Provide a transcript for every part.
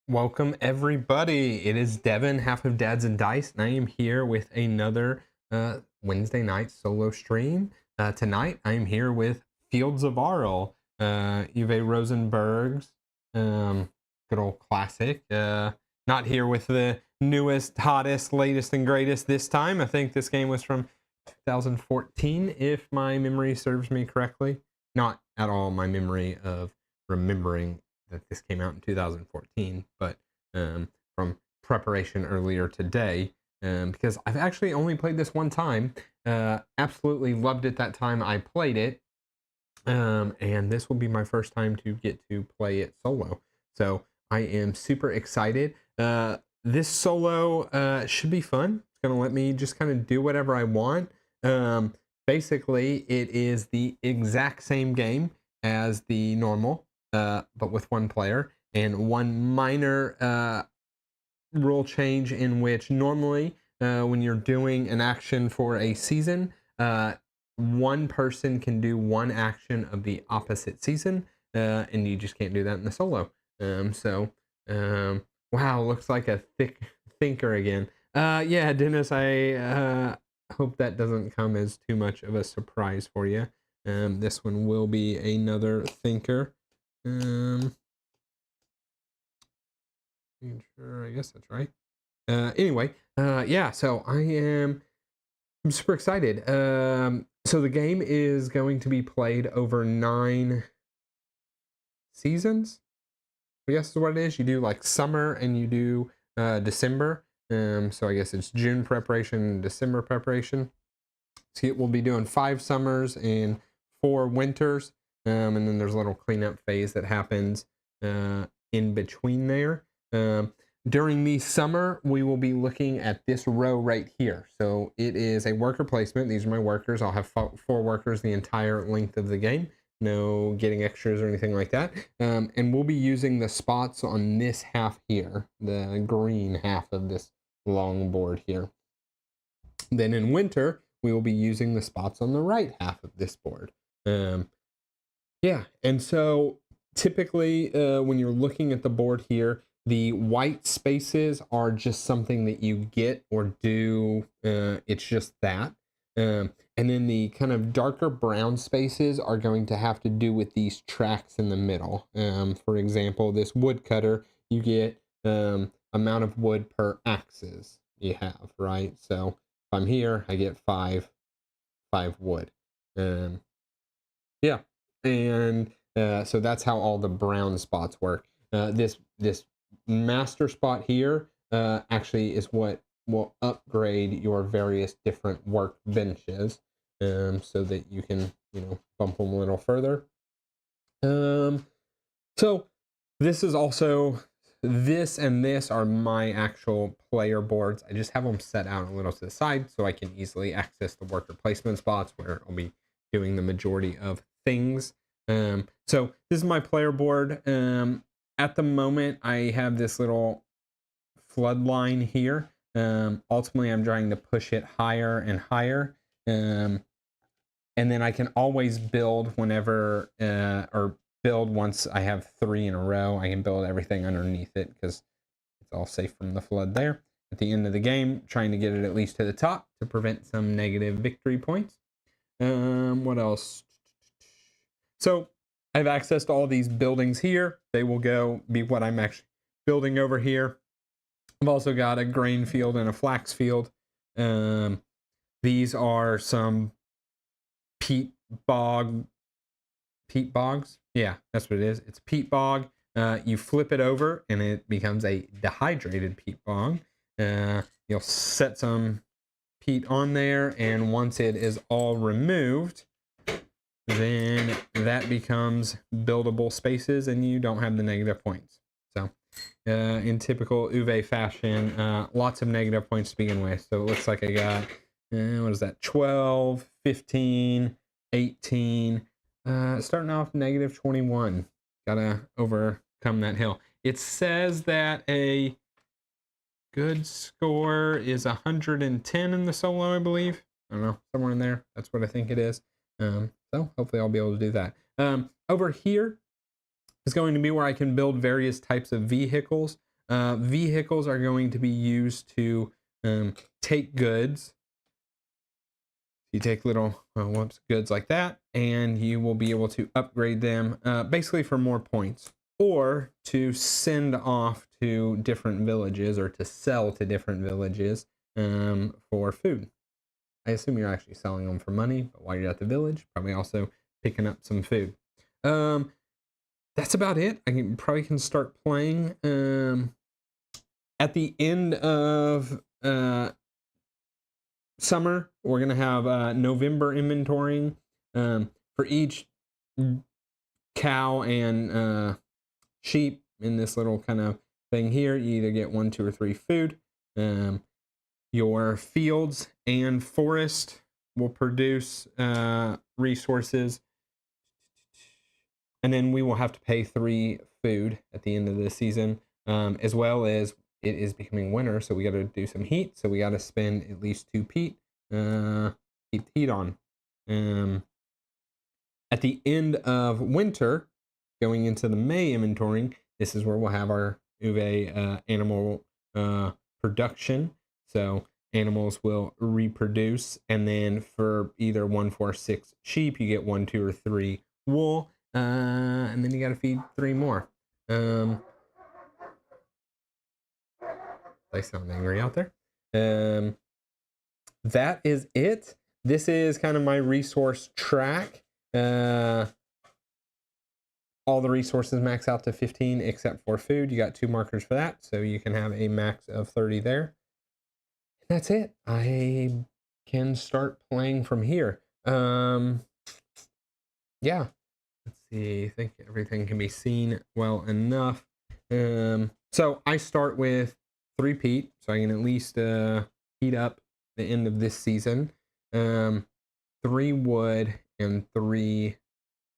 Welcome everybody. It is Devin, half of Dads and Dice, and I am here with another Wednesday night solo stream. Tonight I am here with Fields of Arle, Uwe Rosenberg's good old classic. Not here with the newest, hottest, latest, and greatest this time. I think this game was from 2014, if my memory serves me correctly. Not at all my memory of remembering that this came out in 2014, but from preparation earlier today, because I've actually only played this one time. Absolutely loved it that time I played it, and this will be my first time to get to play it solo. So I am super excited. This solo should be fun. It's gonna let me just kind of do whatever I want. Basically, it is the exact same game as the normal, but with one player, and one minor rule change in which normally when you're doing an action for a season, one person can do one action of the opposite season, and you just can't do that in the solo. Wow, looks like a thick thinker again. Yeah, Dennis, I hope that doesn't come as too much of a surprise for you. This one will be another thinker. Sure, I guess that's right. Anyway, yeah, so I'm super excited. So the game is going to be played over 9 seasons. I guess is what it is. You do like summer and you do December. So I guess it's June preparation, December preparation. So we'll be doing 5 summers and 4 winters. And then there's a little cleanup phase that happens in between there. During the summer, we will be looking at this row right here. So it is a worker placement. These are my workers. I'll have 4 workers the entire length of the game. No getting extras or anything like that. And we'll be using the spots on this half here, the green half of this long board here. Then in winter, we will be using the spots on the right half of this board. Yeah, and so typically when you're looking at the board here, the white spaces are just something that you get or do. It's just that. And then the kind of darker brown spaces are going to have to do with these tracks in the middle. For example, this woodcutter, you get amount of wood per axis you have, right? So if I'm here, I get 5 wood. Yeah, and so that's how all the brown spots work. This master spot here actually is what will upgrade your various different work benches, so that you can bump them a little further. So this is also, this and this are my actual player boards. I just have them set out a little to the side so I can easily access the worker placement spots where I'll be doing the majority of things. So this is my player board. At the moment, I have this little flood line here. Ultimately, I'm trying to push it higher and higher. And then I can always build whenever, or build once I have 3 in a row. I can build everything underneath it because it's all safe from the flood there. At the end of the game, trying to get it at least to the top to prevent some negative victory points. What else? So I have access to all these buildings here. They will be what I'm actually building over here. I've also got a grain field and a flax field. These are some peat bogs. Yeah, that's what it is. It's peat bog. You flip it over and it becomes a dehydrated peat bog. You'll set some peat on there, and once it is all removed, then that becomes buildable spaces and you don't have the negative points. So in typical Uwe fashion, lots of negative points to begin with. So it looks like I got, what is that, 12, 15, 18, starting off negative 21. Gotta overcome that hill. It says that a good score is 110 in the solo, I believe. I don't know, somewhere in there. That's what I think it is. So hopefully I'll be able to do that. Over here is going to be where I can build various types of vehicles. Vehicles are going to be used to take goods. You take little goods like that, and you will be able to upgrade them basically for more points, or to send off to different villages or to sell to different villages for food. I assume you're actually selling them for money, but while you're at the village, probably also picking up some food. That's about it. Probably can start playing at the end of summer. We're gonna have November inventorying for each cow and sheep in this little kind of thing here. You either get 1, 2, or 3 food. Your fields and forest will produce resources, and then we will have to pay 3 food at the end of the season, as well as it is becoming winter, so we got to do some heat, so we got to spend at least 2 peat, keep the heat on. At the end of winter, going into the May inventorying, this is where we'll have our Uve animal production. So animals will reproduce, and then for either 1, 4, 6 sheep, you get 1, 2, or 3 wool, and then you got to feed 3 more. They sound angry out there. That is it. This is kind of my resource track. All the resources max out to 15 except for food. You got 2 markers for that, so you can have a max of 30 there. That's it. I can start playing from here. Yeah. Let's see. I think everything can be seen well enough. So I start with 3 peat, so I can at least heat up the end of this season. 3 wood and 3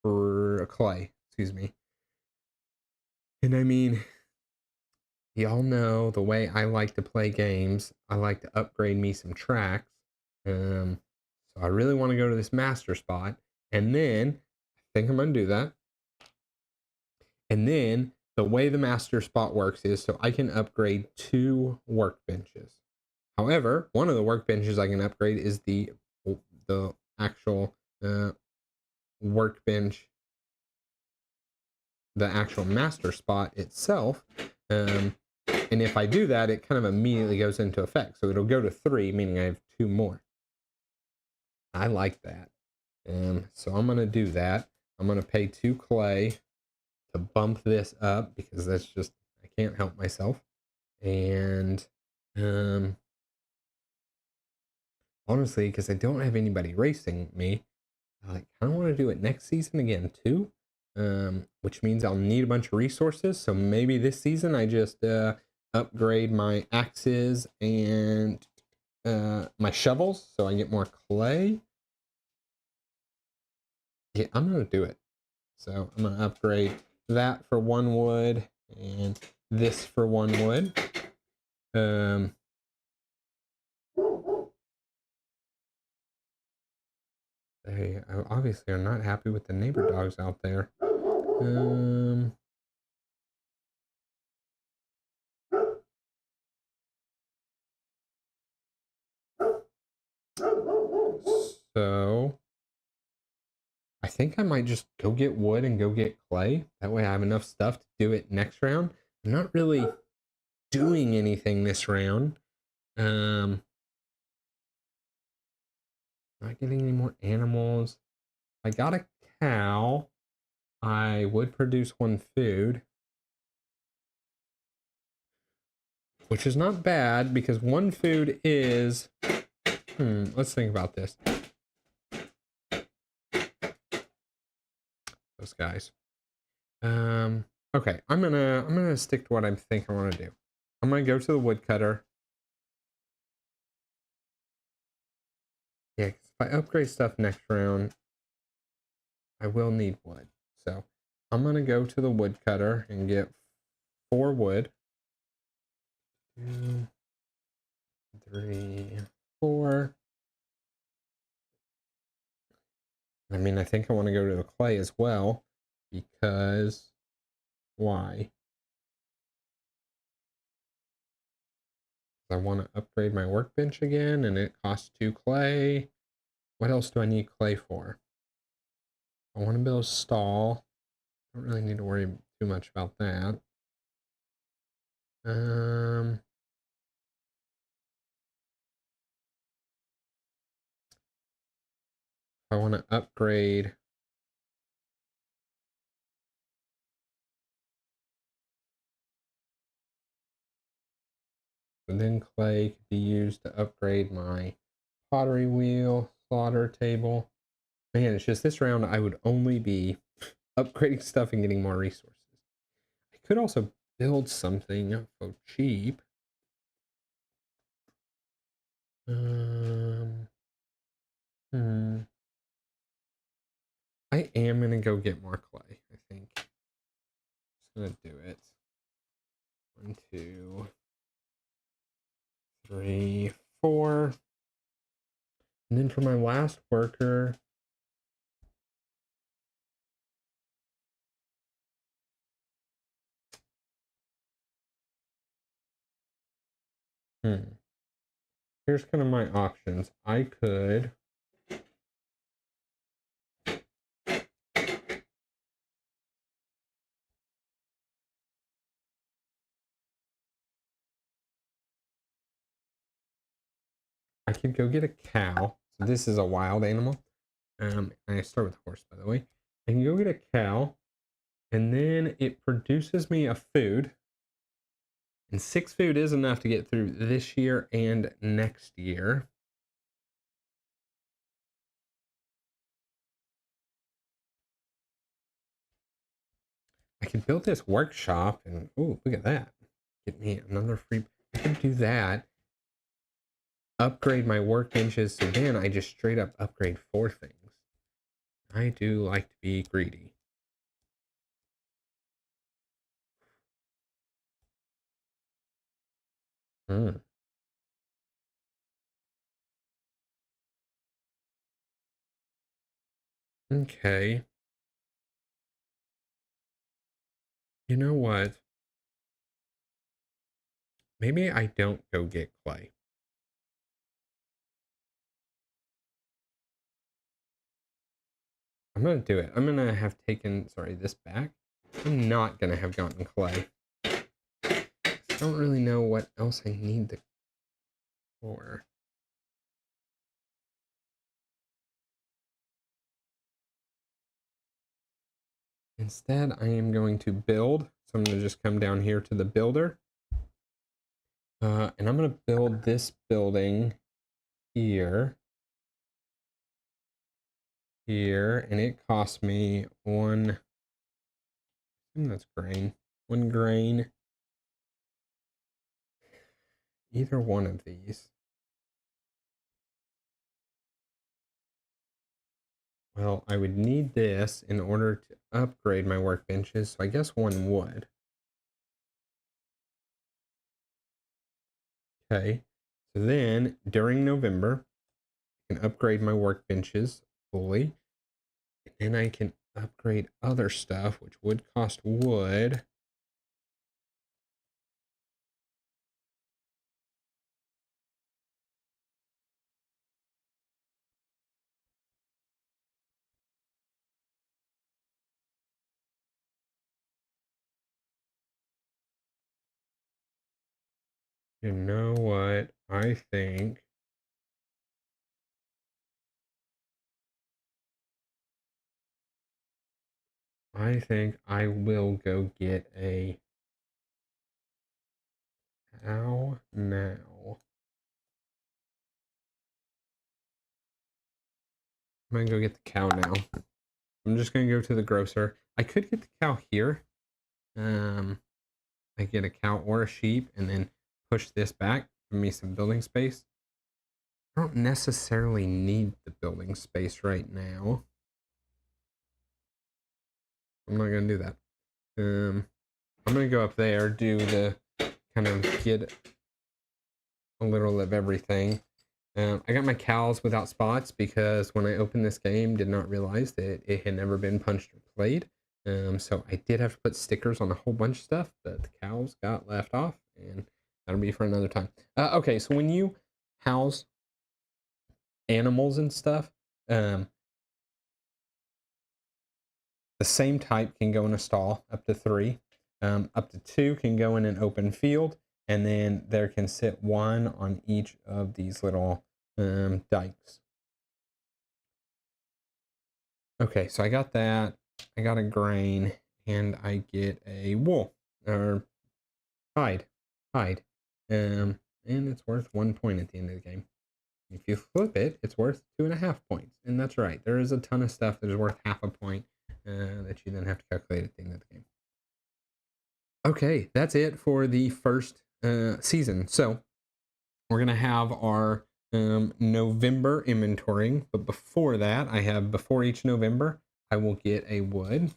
for clay. Excuse me. And I mean, y'all know the way I like to play games. I like to upgrade me some tracks. So I really want to go to this master spot, and then I think I'm gonna do that. And then the way the master spot works is so I can upgrade 2 workbenches. However, one of the workbenches I can upgrade is the actual workbench, the actual master spot itself. And if I do that, it kind of immediately goes into effect. So it'll go to 3, meaning I have 2 more. I like that. So I'm going to do that. I'm going to pay 2 clay to bump this up because that's just, I can't help myself. And honestly, because I don't have anybody racing me, I kind of want to do it next season again too. Which means I'll need a bunch of resources. So maybe this season I just upgrade my axes and my shovels so I get more clay. Yeah, I'm gonna do it. So I'm gonna upgrade that for 1 wood and this for 1 wood. They obviously are not happy with the neighbor dogs out there. So I think I might just go get wood and go get clay. That way I have enough stuff to do it next round. I'm not really doing anything this round. Not getting any more animals. If I got a cow, I would produce 1 food, which is not bad because 1 food is, let's think about this. Those guys. Okay, I'm gonna stick to what I think I want to do. I'm gonna go to the woodcutter. Yeah, 'cause if I upgrade stuff next round, I will need wood. So I'm gonna go to the woodcutter and get 4 wood. 2, 3, 4. I mean, I think I want to go to the clay as well because why? I want to upgrade my workbench again, and it costs 2 clay. What else do I need clay for? I want to build a stall. Don't really need to worry too much about that. I want to upgrade and then clay could be used to upgrade my pottery wheel, slaughter table. Man, it's just this round I would only be upgrading stuff and getting more resources. I could also build something for cheap. Hmm. I am gonna go get more clay, I think. Just gonna do it. 1, 2, 3, 4. And then for my last worker, here's kind of my options. I could go get a cow. So this is a wild animal. I start with a horse, by the way. I can go get a cow, and then it produces me a food. And 6 food is enough to get through this year and next year. I can build this workshop, and oh, look at that. Get me another free. I can do that. Upgrade my workbenches, so then I just straight up upgrade 4 things. I do like to be greedy. Okay. You know what? Maybe I don't go get clay. I'm gonna do it. I'm gonna have taken, sorry, this back. I'm not gonna have gotten clay. I don't really know what else I need the for. Instead, I am going to build. So I'm gonna just come down here to the builder. And I'm gonna build this building here. And it cost me 1, I think that's grain. 1 grain. Either one of these. Well, I would need this in order to upgrade my workbenches, so I guess 1 would. Okay, so then during November, I can upgrade my workbenches fully, and then I can upgrade other stuff, which would cost wood. You know what? I think I will go get a cow now. I'm gonna go get the cow now. I'm just gonna go to the grocer. I could get the cow here. I get a cow or a sheep and then push this back, give me some building space. I don't necessarily need the building space right now. I'm not gonna do that. I'm gonna go up there, do the kind of get a little of everything. I got my cows without spots because when I opened this game, did not realize that it had never been punched or played. So I did have to put stickers on a whole bunch of stuff, but the cows got left off, and that'll be for another time. Okay, so when you house animals and stuff, the same type can go in a stall, up to 3. Up to 2 can go in an open field, and then there can sit 1 on each of these little dikes. Okay, so I got that. I got a grain, and I get a wool or hide. And it's worth 1 point at the end of the game. If you flip it, it's worth 2.5 points. And that's right. There is a ton of stuff that is worth half a point that you then have to calculate at the end of the game. Okay, that's it for the first season. So we're going to have our November inventorying. But before that, before each November, I will get a wood.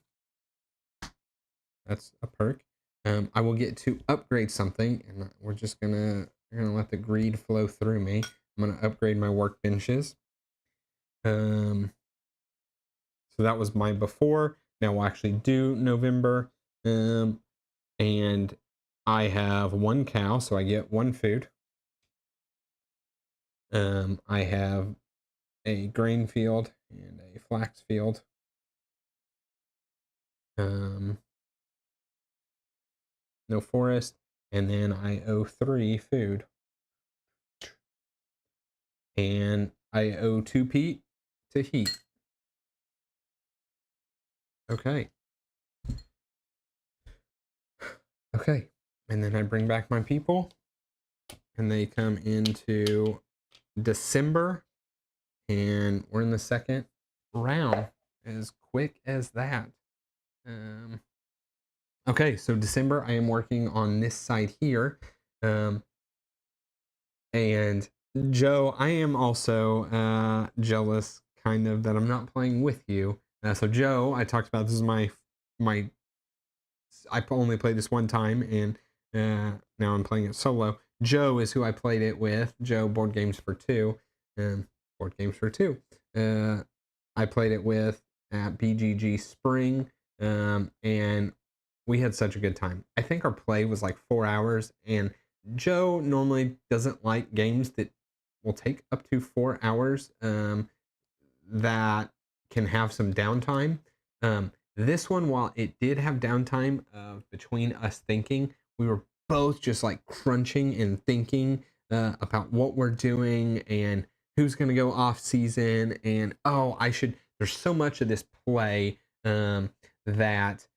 That's a perk. I will get to upgrade something, and we're gonna let the greed flow through me. I'm gonna upgrade my workbenches. So that was my before. Now we'll actually do November. And I have 1 cow, so I get 1 food. I have a grain field and a flax field. No forest, and then I owe 3 food. And I owe 2 peat to heat. Okay. Okay. And then I bring back my people, and they come into December, and we're in the second round. As quick as that. Okay, so December, I am working on this side here. And Joe, I am also jealous, kind of, that I'm not playing with you. So Joe, I talked about, this is my I only played this 1 time, and now I'm playing it solo. Joe is who I played it with. Joe, Board Games for 2. Board Games for 2. I played it with at BGG Spring, and we had such a good time. I think our play was like 4 hours, and Joe normally doesn't like games that will take up to 4 hours, that can have some downtime. This one, while it did have downtime between us thinking, we were both just like crunching and thinking about what we're doing and who's going to go off season. And there's so much of this play that,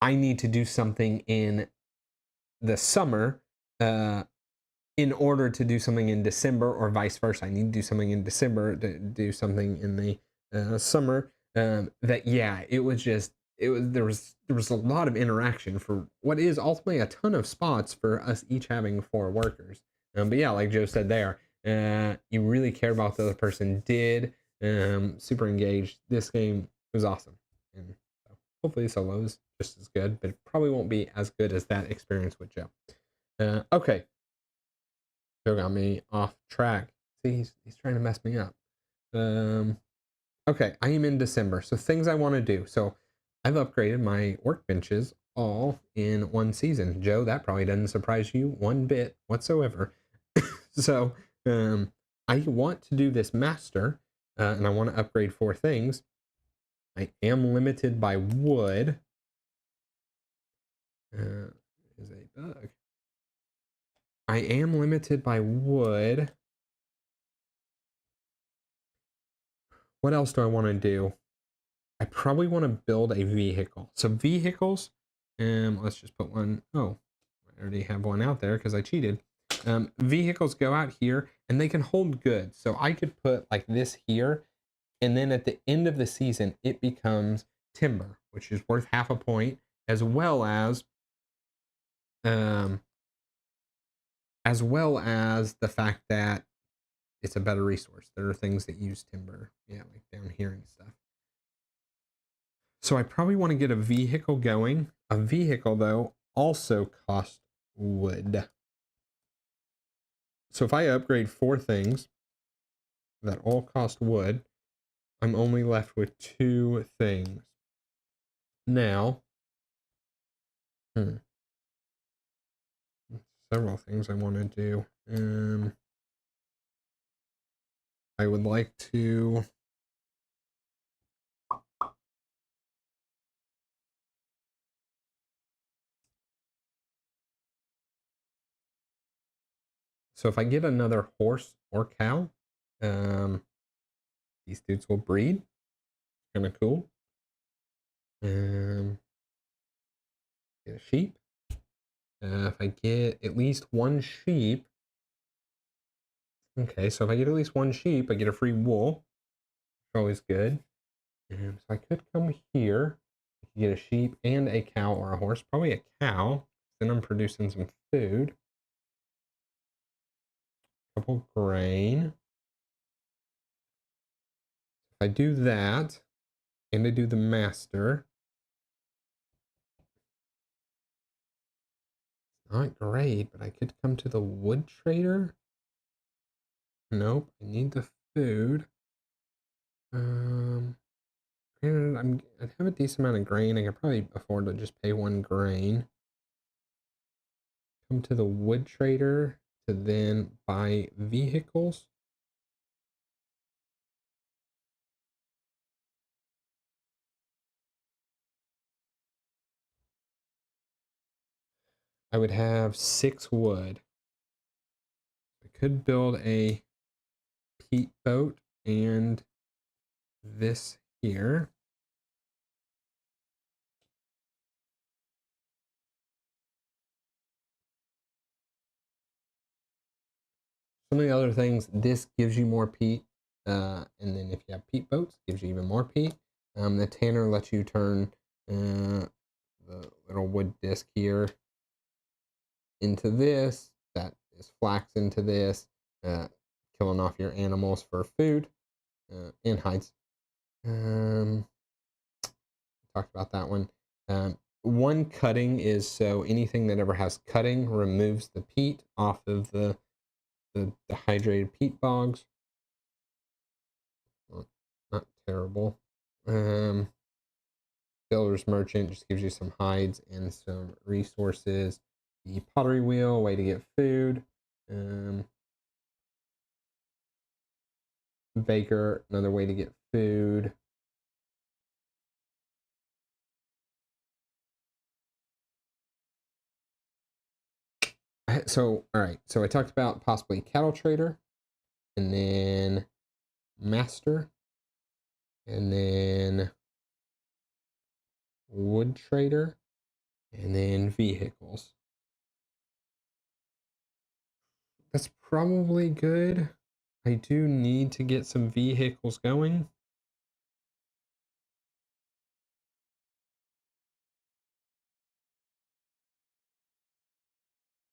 I need to do something in the summer in order to do something in December, or vice versa. I need to do something in December to do something in the summer. It was a lot of interaction for what is ultimately a ton of spots for us each having 4 workers. But yeah, like Joe said there, you really care about what the other person did. Super engaged. This game was awesome, and so hopefully solo is just as good, but it probably won't be as good as that experience with Joe. Okay. Joe got me off track. See, he's trying to mess me up. Okay, I am in December. So things I want to do. So I've upgraded my workbenches all in 1 season. Joe, that probably doesn't surprise you 1 bit whatsoever. So I want to do this master, and I want to upgrade 4 things. I am limited by wood. Is a bug. I am limited by wood. What else do I want to do? I probably want to build a vehicle. So vehicles, let's just put one. Oh, I already have one out there because I cheated. Vehicles go out here, and they can hold goods. So I could put like this here, and then at the end of the season, it becomes timber, which is worth half a point, as well as the fact that it's a better resource. There are things that use timber, like down here and stuff. So I probably want to get a vehicle going. A vehicle, though, also costs wood. So if I upgrade 4 things that all cost wood, I'm only left with 2 things. Now, several things I want to do. I would like to. So if I get another horse or cow, these dudes will breed. Kind of cool. Get a sheep. If I get at least one sheep, okay. So if I get at least one sheep, I get a free wool. Always good. So I could come here, get a sheep and a cow or a horse. Probably a cow. Then I'm producing some food. A couple grain. If I do that, and I do the master, not great, but I could come to the wood trader. Nope, I need the food. Granted, I'd have a decent amount of grain. I could probably afford to just pay one grain. Come to the wood trader to then buy vehicles. I would have 6 wood. I could build a peat boat and this here. Some of the other things, this gives you more peat. And then if you have peat boats, gives you even more peat. The tanner lets you turn the little wood disc here into this. That is flax into this. Killing off your animals for food and hides. Talked about that one. One cutting is so anything that ever has cutting removes the peat off of the hydrated peat bogs. Not terrible. Builder's Merchant just gives you some hides and some resources. The pottery wheel, way to get food. Baker, another way to get food. So, all right. So I talked about possibly cattle trader, and then master, and then wood trader, and then vehicles. That's probably good. I do need to get some vehicles going.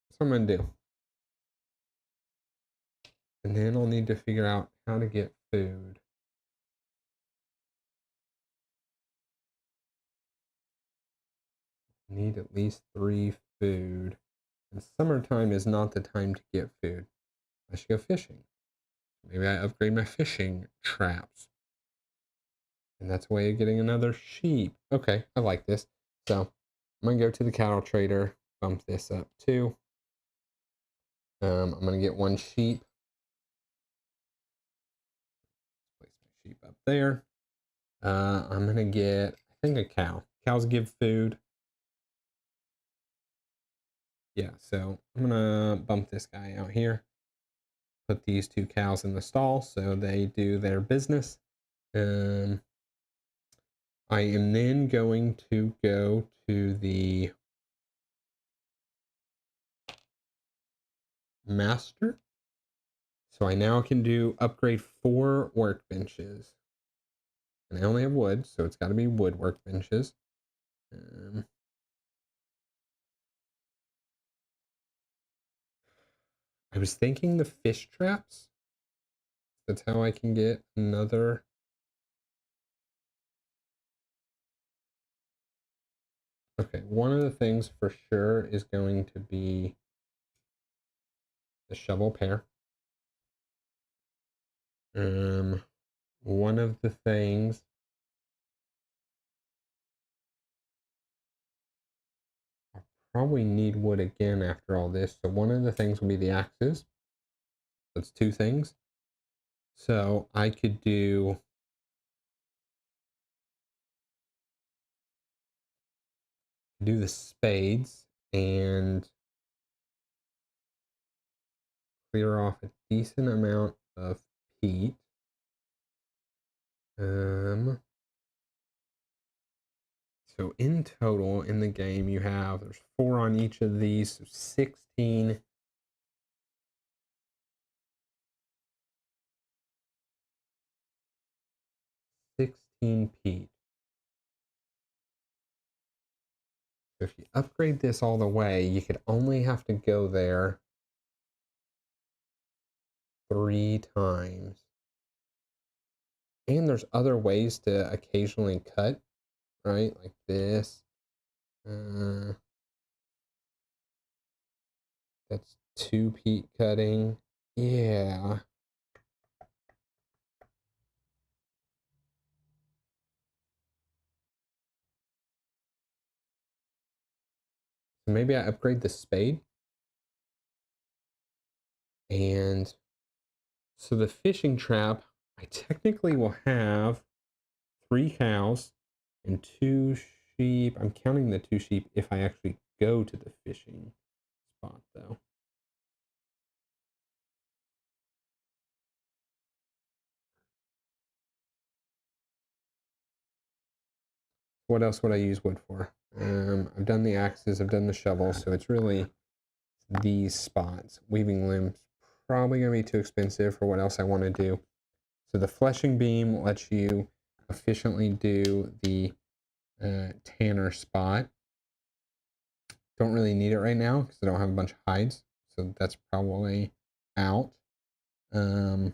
That's what I'm going to do. And then I'll need to figure out how to get food. Need at least 3 food. And summertime is not the time to get food. I should go fishing. Maybe I upgrade my fishing traps. And that's a way of getting another sheep. Okay, I like this. So I'm going to go to the cattle trader, bump this up too. I'm going to get 1 sheep. Place my sheep up there. I'm going to get, I think, a cow. Cows give food. Yeah, so I'm going to bump this guy out here. Put these 2 cows in the stall so they do their business. I am then going to go to the master. So I now can do upgrade 4 workbenches. And I only have wood, so it's got to be wood workbenches. I was thinking the fish traps. That's how I can get another. Okay, one of the things for sure is going to be the shovel pair. One of the things I'll probably need wood again after all this. So one of the things will be the axes. That's 2 things. So I could do the spades and clear off a decent amount of peat. So in total in the game you have, there's 4 on each of these, so 16 peat. So if you upgrade this all the way, you could only have to go there 3 times. And there's other ways to occasionally cut, right? Like this. That's 2 peat cutting. Yeah. So maybe I upgrade the spade. And so the fishing trap, I technically will have 3 cows and 2 sheep. I'm counting the 2 sheep if I actually go to the fishing spot, though. What else would I use wood for? I've done the axes, I've done the shovels, so it's really these spots. Weaving limbs probably gonna be too expensive for what else I want to do. So the fleshing beam lets you efficiently do the tanner spot. Don't really need it right now because I don't have a bunch of hides, so that's probably out. So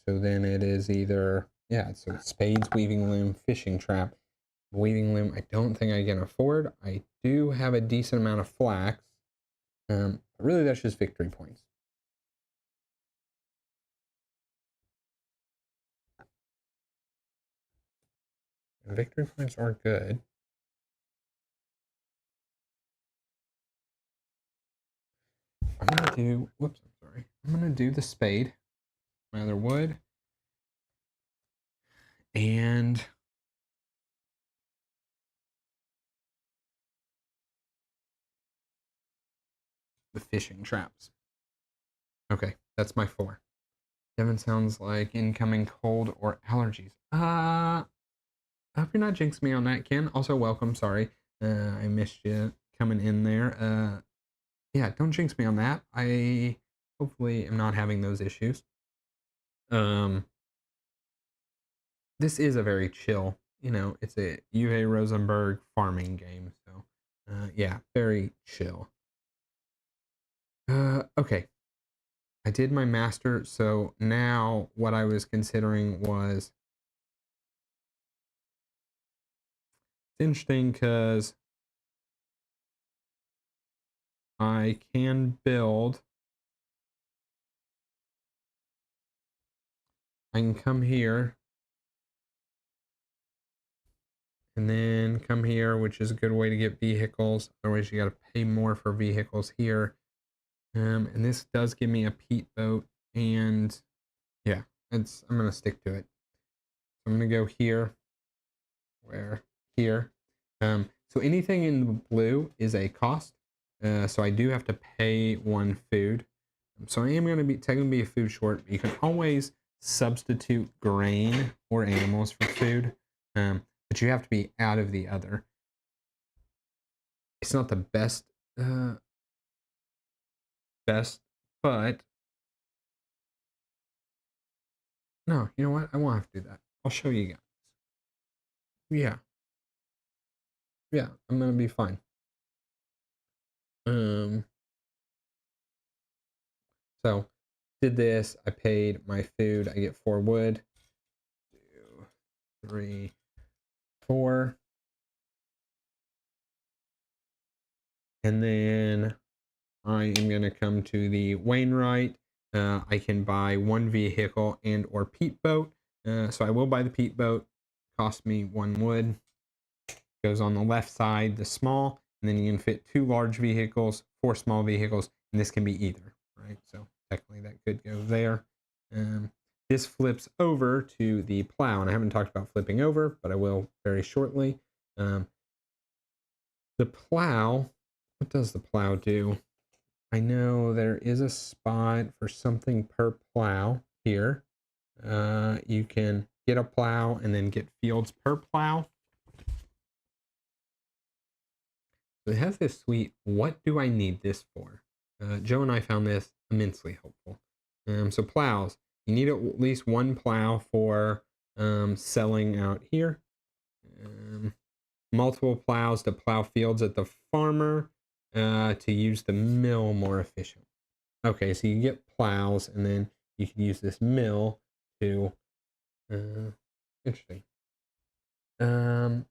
then it is either, yeah, so spades, weaving limb, fishing trap. Weaving limb, I don't think I can afford. I do have a decent amount of flax. Really, that's just victory points. And victory points are good. I'm gonna do, whoops, I'm sorry. I'm gonna do the spade, my other wood, and the fishing traps. Okay, that's my 4. Devin sounds like incoming cold or allergies. I hope you're not jinxing me on that, Ken. Also, welcome. Sorry, I missed you coming in there. Yeah, don't jinx me on that. I hopefully am not having those issues. This is a very chill, it's a UA Rosenberg farming game, so yeah, very chill. Okay, I did my master, so now what I was considering was, it's interesting because I can build, I can come here and then come here, which is a good way to get vehicles. Otherwise, you got to pay more for vehicles here. And this does give me a peat boat, and yeah, I'm gonna stick to it. So I'm gonna go here, here. So anything in the blue is a cost. So I do have to pay 1 food. So I am gonna be technically be a food short. But you can always substitute grain or animals for food, but you have to be out of the other. It's not the best, but no, you know what? I won't have to do that. I'll show you guys. Yeah, yeah, I'm gonna be fine. So did this. I paid my food. I get 4 wood. 2, 3, 4. And then I am going to come to the Wainwright. I can buy 1 vehicle and or peat boat. So I will buy the peat boat. Cost me 1 wood. goes on the left side, the small, and then you can fit 2 large vehicles, 4 small vehicles, and this can be either, right? So technically that could go there. This flips over to the plow, and I haven't talked about flipping over, but I will very shortly. The plow, what does the plow do? I know there is a spot for something per plow here. You can get a plow and then get fields per plow. So it has this sweet, what do I need this for? Joe and I found this immensely helpful. So plows, you need at least 1 plow for selling out here. Multiple plows to plow fields at the farmer to use the mill more efficient. Okay, so you get plows and then you can use this mill to interesting. Ken,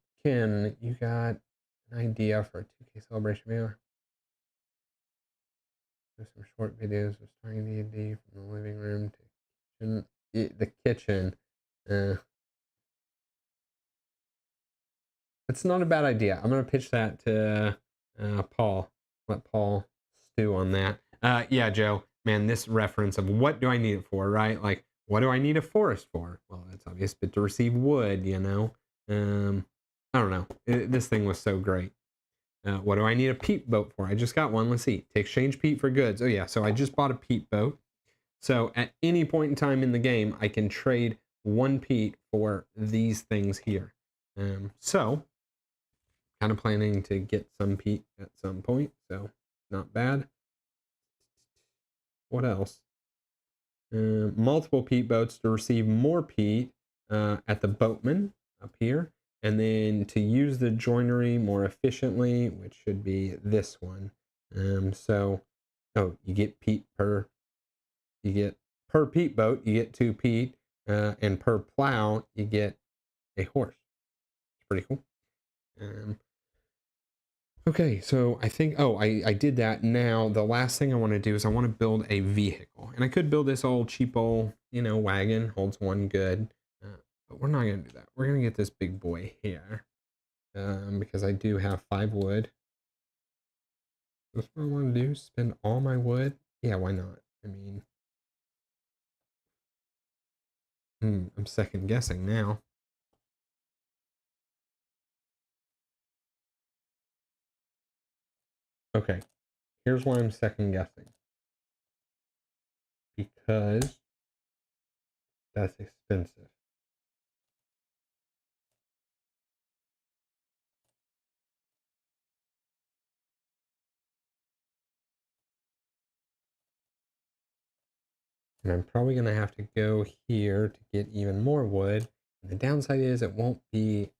you got an idea for a 2K celebration video? There's some short videos of starting D&D from the living room to the kitchen. It's not a bad idea. I'm gonna pitch that to Paul. Let Paul stew on that. Yeah, Joe. Man, this reference of what do I need it for, right? Like, what do I need a forest for? Well, it's obvious, but to receive wood, you know. I don't know. This thing was so great. What do I need a peat boat for? I just got one. Let's see. To exchange peat for goods. Oh yeah, so I just bought a peat boat. So at any point in time in the game, I can trade 1 peat for these things here. So kind of planning to get some peat at some point, so not bad. What else? Multiple peat boats to receive more peat at the boatman up here, and then to use the joinery more efficiently, which should be this one. You get peat per peat boat, you get 2 peat, and per plow, you get a horse. It's pretty cool. Okay, so I think, I did that. Now, the last thing I want to do is I want to build a vehicle. And I could build this old cheap old, wagon, holds 1 good. But we're not going to do that. We're going to get this big boy here. Because I do have 5 wood. That's what I want to do, spend all my wood. Yeah, why not? I mean, I'm second guessing now. Okay, here's why I'm second guessing. Because that's expensive. And I'm probably going to have to go here to get even more wood. And the downside is it won't be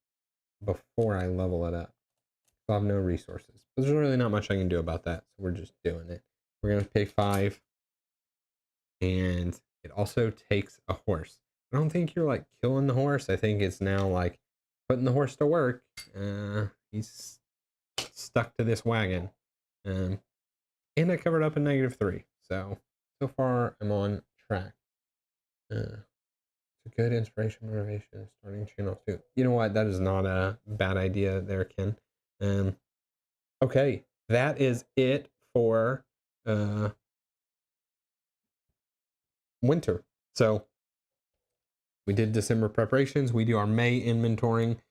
before I level it up. I'll have no resources. But there's really not much I can do about that, so we're just doing it. We're going to pay 5. And it also takes a horse. I don't think you're like killing the horse. I think it's now like putting the horse to work. He's stuck to this wagon. And I covered up a -3. So far I'm on track. It's a good inspiration, motivation, starting channel too. You know what? That is not a bad idea there, Ken. Okay, that is it for winter. So we did December preparations. We do our May inventorying.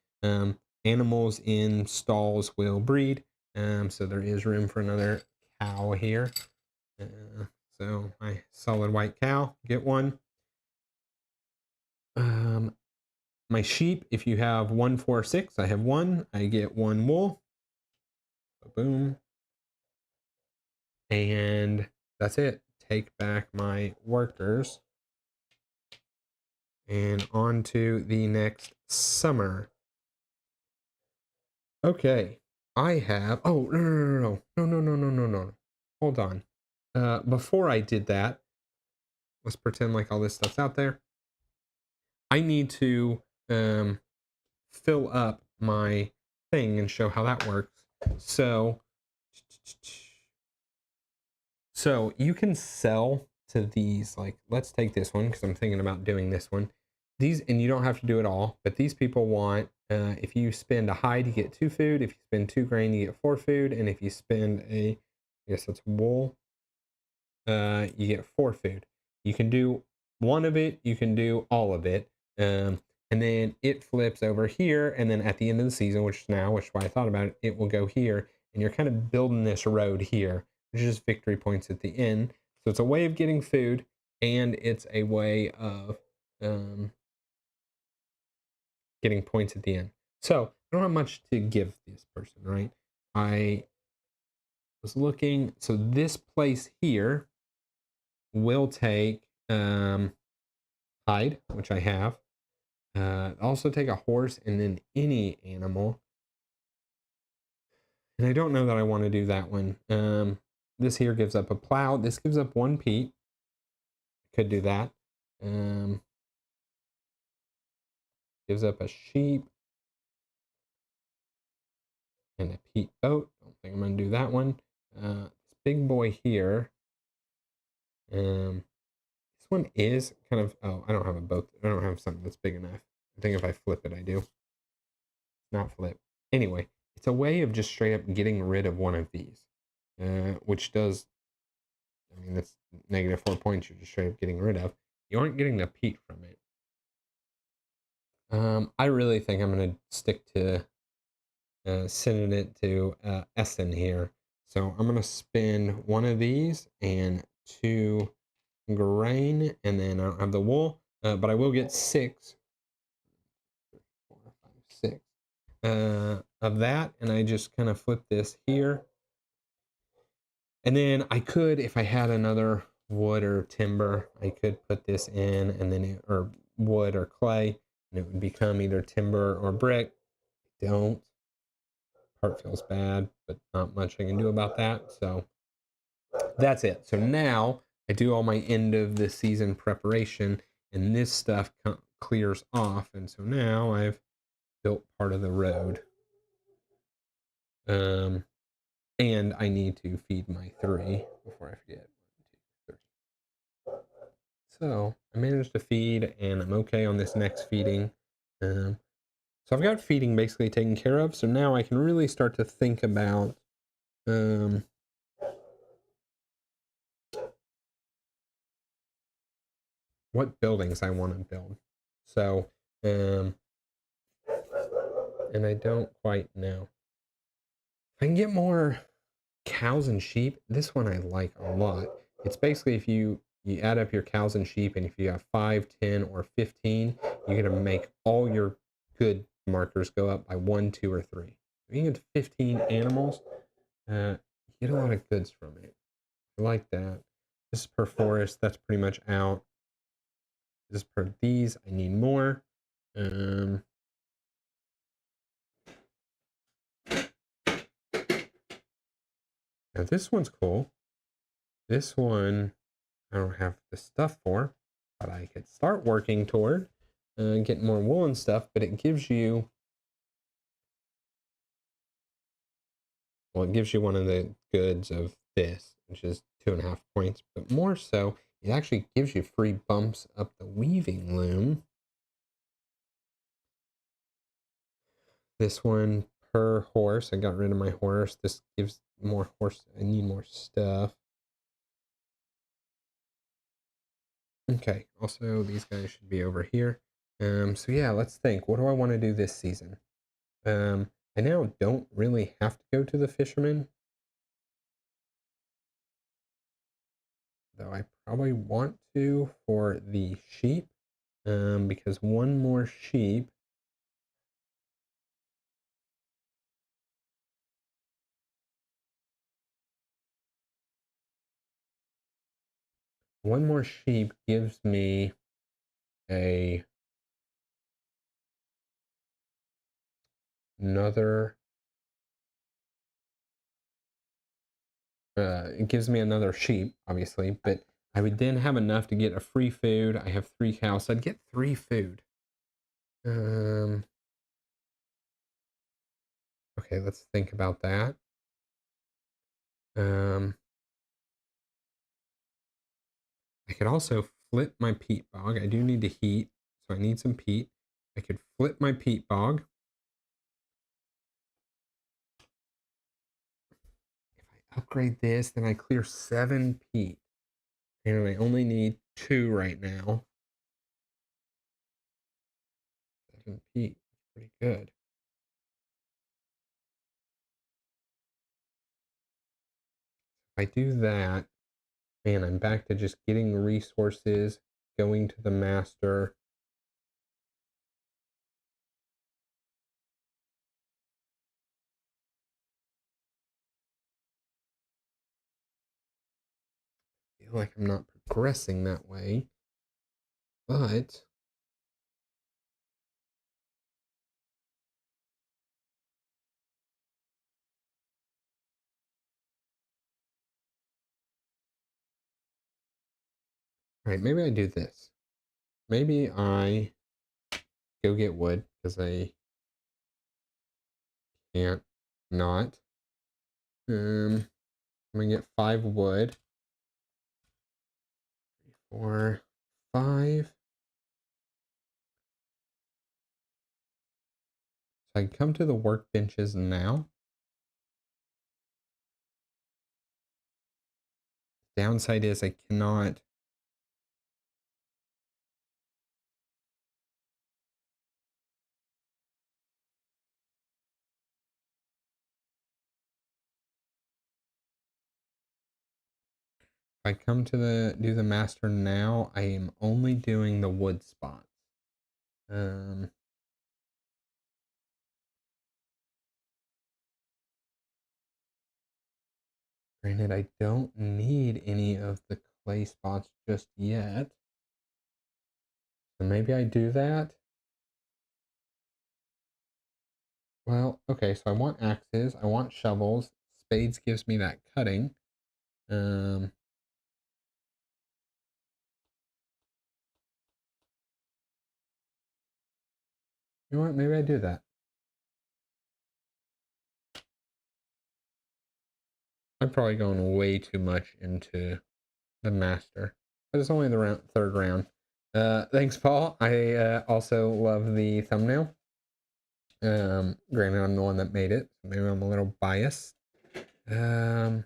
Animals in stalls will breed. So there is room for another cow here. So my solid white cow, get one. My sheep, if you have 1, 4, 6, I have 1. I get 1 wool. Boom. And that's it. Take back my workers. And on to the next summer. Okay. I have, no. Hold on. Before I did that, let's pretend like all this stuff's out there. I need to fill up my thing and show how that works. So you can sell to these, like, let's take this one because I'm thinking about doing this one. These, and you don't have to do it all, but these people want If you spend a hide, you get 2 food. If you spend 2 grain, you get 4 food. And if you spend I guess that's wool, you get 4 food. You can do one of it, you can do all of it. And then it flips over here, and then at the end of the season, which is now, which is why I thought about it, it will go here, and you're kind of building this road here, which is just victory points at the end. So it's a way of getting food, and it's a way of getting points at the end. So I don't have much to give this person, right? I was looking, so this place here will take hide, which I have. Also take a horse and then any animal. And I don't know that I want to do that one. This here gives up a plow. This gives up 1 peat. Could do that. Gives up a sheep and a peat boat. Don't think I'm going to do that one. This big boy here. This one is kind of, oh, I don't have a boat. I don't have something that's big enough. I think if I flip it, I do. Not flip. Anyway, it's a way of just straight up getting rid of one of these, which does, I mean, that's -4 points you're just straight up getting rid of. You aren't getting the peat from it. I really think I'm going to stick to sending it to Essen here. So I'm going to spend 1 of these and 2 grain, and then I don't have the wool, but I will get 6, 4, 5, 6 of that, and I just kind of flip this here. And then I could, if I had another wood or timber, I could put this in, and then or wood or clay, and it would become either timber or brick. Don't. Part feels bad, but not much I can do about that. So that's it. So now I do all my end of the season preparation, and this stuff clears off. And so now I've built part of the road. And I need to feed my 3 before I forget. 1, 2, 3. So I managed to feed, and I'm okay on this next feeding. So I've got feeding basically taken care of. So now I can really start to think about what buildings I want to build. So, and I don't quite know. If I can get more cows and sheep, this one I like a lot. It's basically if you add up your cows and sheep, and if you have 5, 10, or 15, you're gonna make all your good markers go up by 1, 2, or 3. If you get 15 animals, you get a lot of goods from it. I like that. This is per forest. That's pretty much out. This is per these. I need more. Now this one's cool. This one I don't have the stuff for, but I could start working toward getting more wool and stuff. But it gives you, well, it gives you one of the goods of this, which is 2.5 points. But more so, it actually gives you free bumps up the weaving loom. This one per horse. I got rid of my horse. This gives more horse. I need more stuff. Okay, also these guys should be over here. So yeah, let's think. What do I want to do this season? I now don't really have to go to the fisherman, though I probably want to for the sheep, because one more sheep gives me a another it gives me another sheep, obviously, but I would then have enough to get a free food. I have 3 cows, so I'd get 3 food. Okay, let's think about that. I could also flip my peat bog. I do need to heat, so I need some peat. I could flip my peat bog. upgrade this, then I clear 7 peat. And I only need 2 right now. 7 peat. Pretty good. If I do that, man, I'm back to just getting resources, going to the master. I feel like I'm not progressing that way, but all right, maybe I do this. Maybe I go get wood because I can't not. I'm gonna get 5 wood. 4, 5. So I can come to the workbenches now. Downside is I cannot. If I come to do the master now, I am only doing the wood spots. Granted, I don't need any of the clay spots just yet. So maybe I do that. Well, okay, so I want axes, I want shovels. Spades gives me that cutting. Um, you know what? Maybe I do that. I'm probably going way too much into the master, but it's only the third round. Thanks, Paul. I also love the thumbnail. Granted, I'm the one that made it, so maybe I'm a little biased. Um,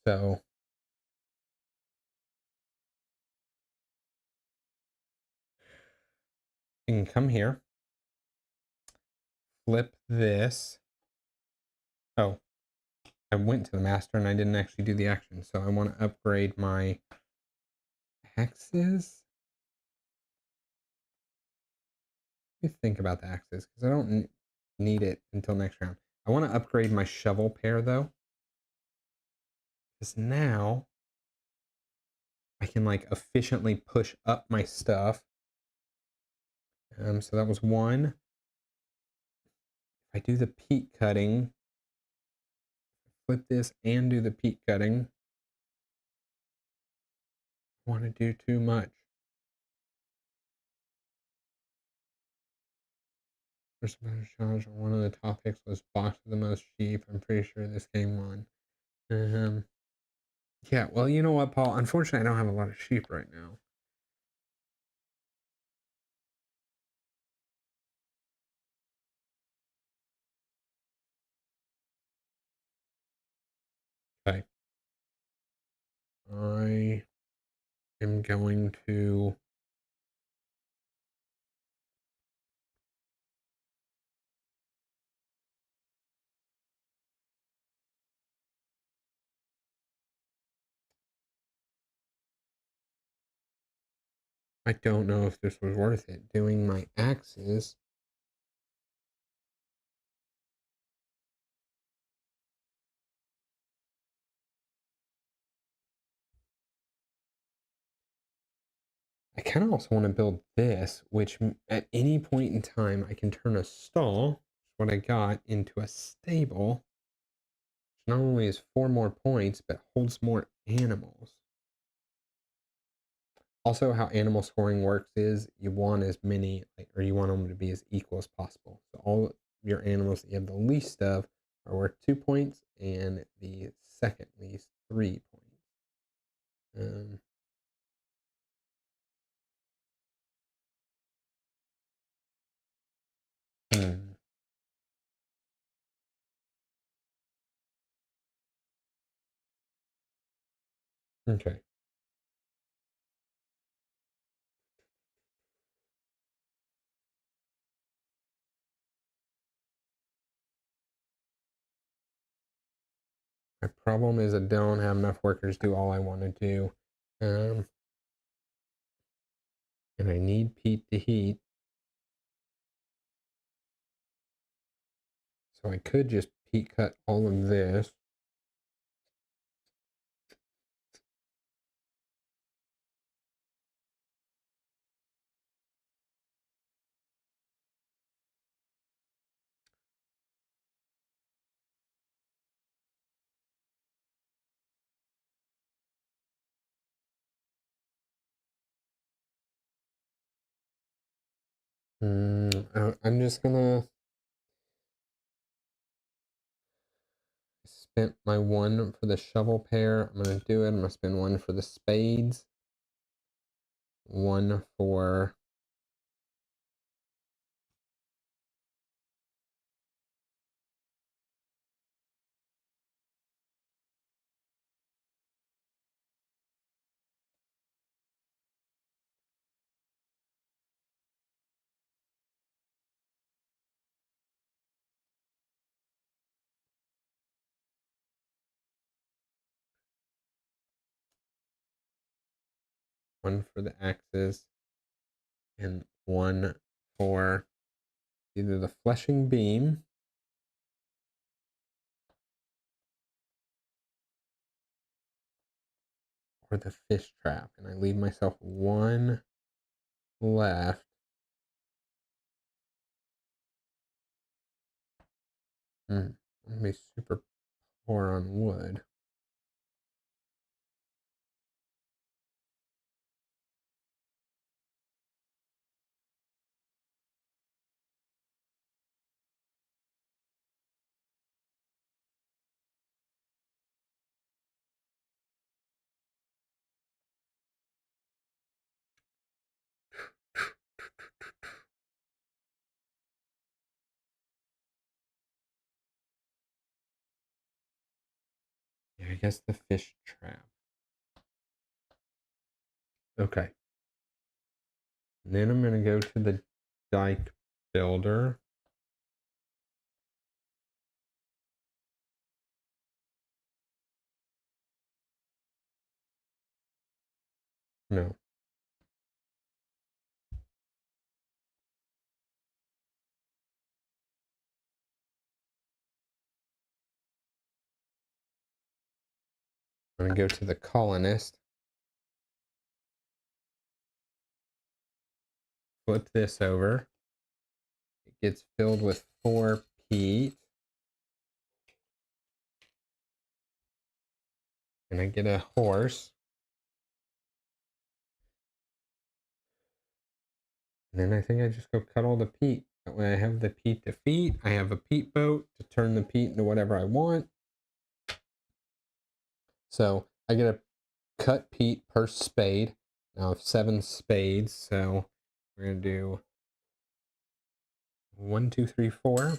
so you can come here, flip this. Oh, I went to the master and I didn't actually do the action, so I want to upgrade my axes. Let me think about the axes because I don't need it until next round. I want to upgrade my shovel pair though, because now I can like efficiently push up my stuff. So that was one. If I do the peat cutting, flip this and do the peat cutting. I want to do too much. First challenge on one of the topics was box with the most sheep. I'm pretty sure this game won. Yeah, well, you know what, Paul? Unfortunately, I don't have a lot of sheep right now. Okay. I am going to. I don't know if this was worth it. Doing my axes. I kind of also want to build this, which at any point in time I can turn a stall, what I got, into a stable. Which not only is 4 more points, but holds more animals. Also, how animal scoring works is you want as many, or you want them to be as equal as possible. So all your animals that you have the least of are worth 2 points, and the second least 3 points. Um, hmm. Okay. My problem is I don't have enough workers to do all I want to do. Um, and I need peat to heat. So I could just peat cut all of this. I'm just gonna spent my one for the shovel pair. I'm gonna do it. I'm gonna spend one for the spades, one for the axes, and one for either the fleshing beam or the fish trap. And I leave myself one left. I'm gonna be super poor on wood. Yeah, I guess the fish trap. Okay. And then I'm gonna go to the dike builder. No. I'm gonna go to the colonist. Flip this over. It gets filled with 4 peat. And I get a horse. And then I think I just go cut all the peat. That way I have the peat to feed. I have a peat boat to turn the peat into whatever I want. So I get a cut peat per spade. Now I have 7 spades. So we're going to do 1, 2, 3, 4.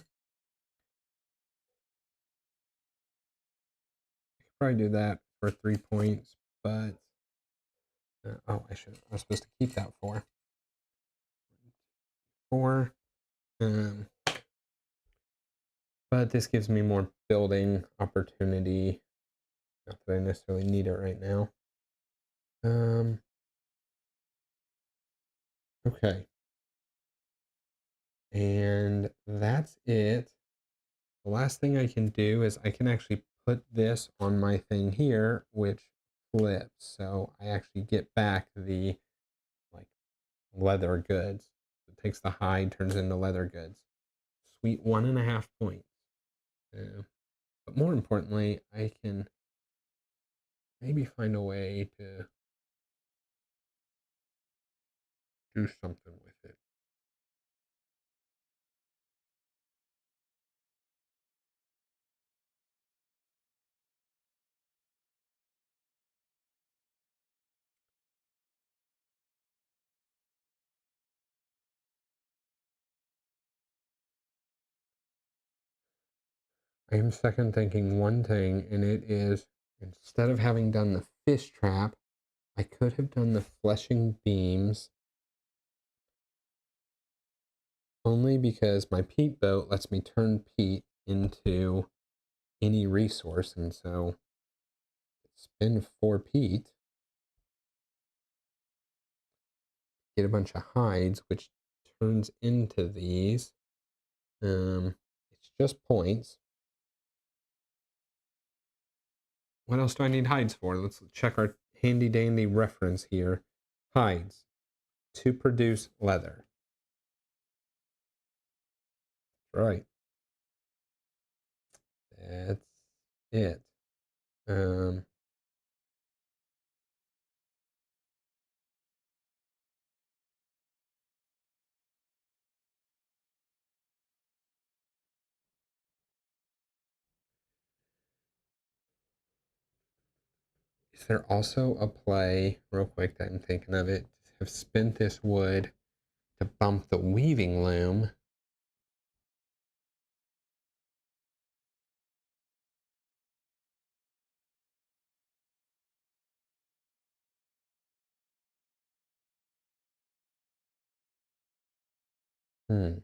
Probably do that for 3 points, but oh, I was supposed to keep that 4. Um, but this gives me more building opportunity. Not that I necessarily need it right now. Okay. And that's it. The last thing I can do is I can actually put this on my thing here, which flips. So I actually get back the like leather goods. It takes the hide, turns into leather goods. Sweet 1.5 points. But more importantly, I can maybe find a way to do something with it. I'm second thinking one thing, and it is, instead of having done the fish trap, I could have done the fleshing beams, only because my peat boat lets me turn peat into any resource, and so spend 4 peat, get a bunch of hides, which turns into these. It's just points. What else do I need hides for? Let's check our handy dandy reference here. Hides to produce leather. Right. That's it. Um, is there also a play, real quick, that I'm thinking of it? Have spent this wood to bump the weaving loom. Hmm.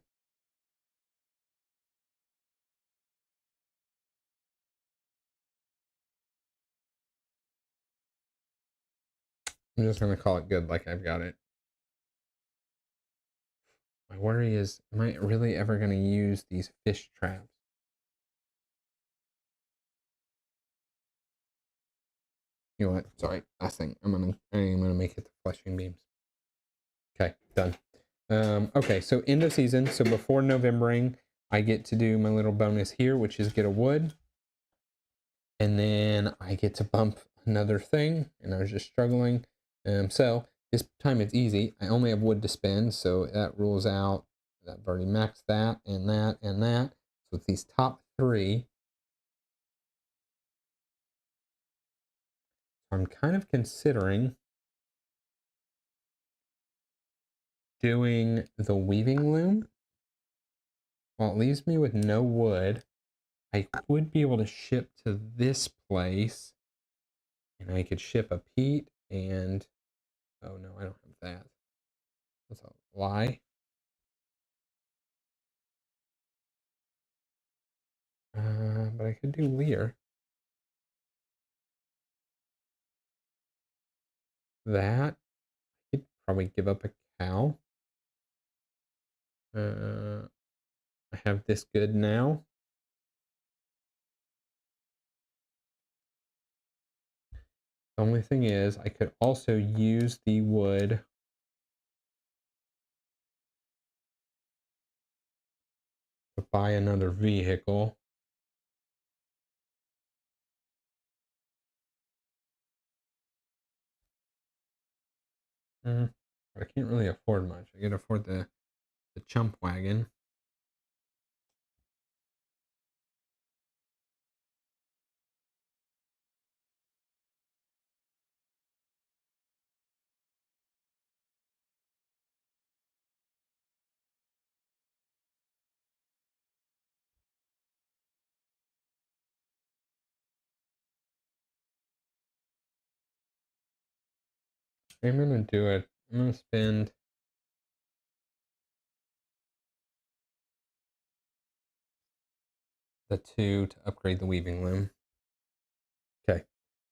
I'm just gonna call it good, like I've got it. My worry is, am I really ever gonna use these fish traps? You know what? Sorry, last thing. I'm gonna make it the fleshing beams. Okay, done. Okay, so end of season. So before Novembering, I get to do my little bonus here, which is get a wood. And then I get to bump another thing, and I was just struggling. So this time it's easy. I only have wood to spend, so that rules out. I've already maxed that, and that, and that. So with these top 3, I'm kind of considering doing the weaving loom. Well, it leaves me with no wood. I would be able to ship to this place, and I could ship a peat and, oh no, I don't have that. That's a lie. But I could do Lear. That, I could probably give up a cow. I have this good now. The only thing is, I could also use the wood to buy another vehicle. But I can't really afford much. I can afford the chump wagon. I'm gonna do it. I'm gonna spend the 2 to upgrade the weaving loom. Okay.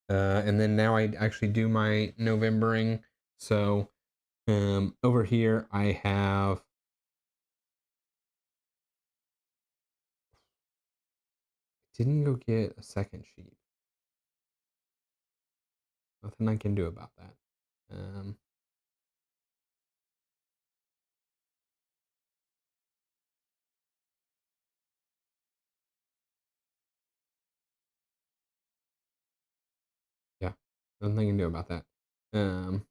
And then now I actually do my Novembering. So over here I have, didn't go get a second sheep. Nothing I can do about that. Yeah, nothing I can do about that. So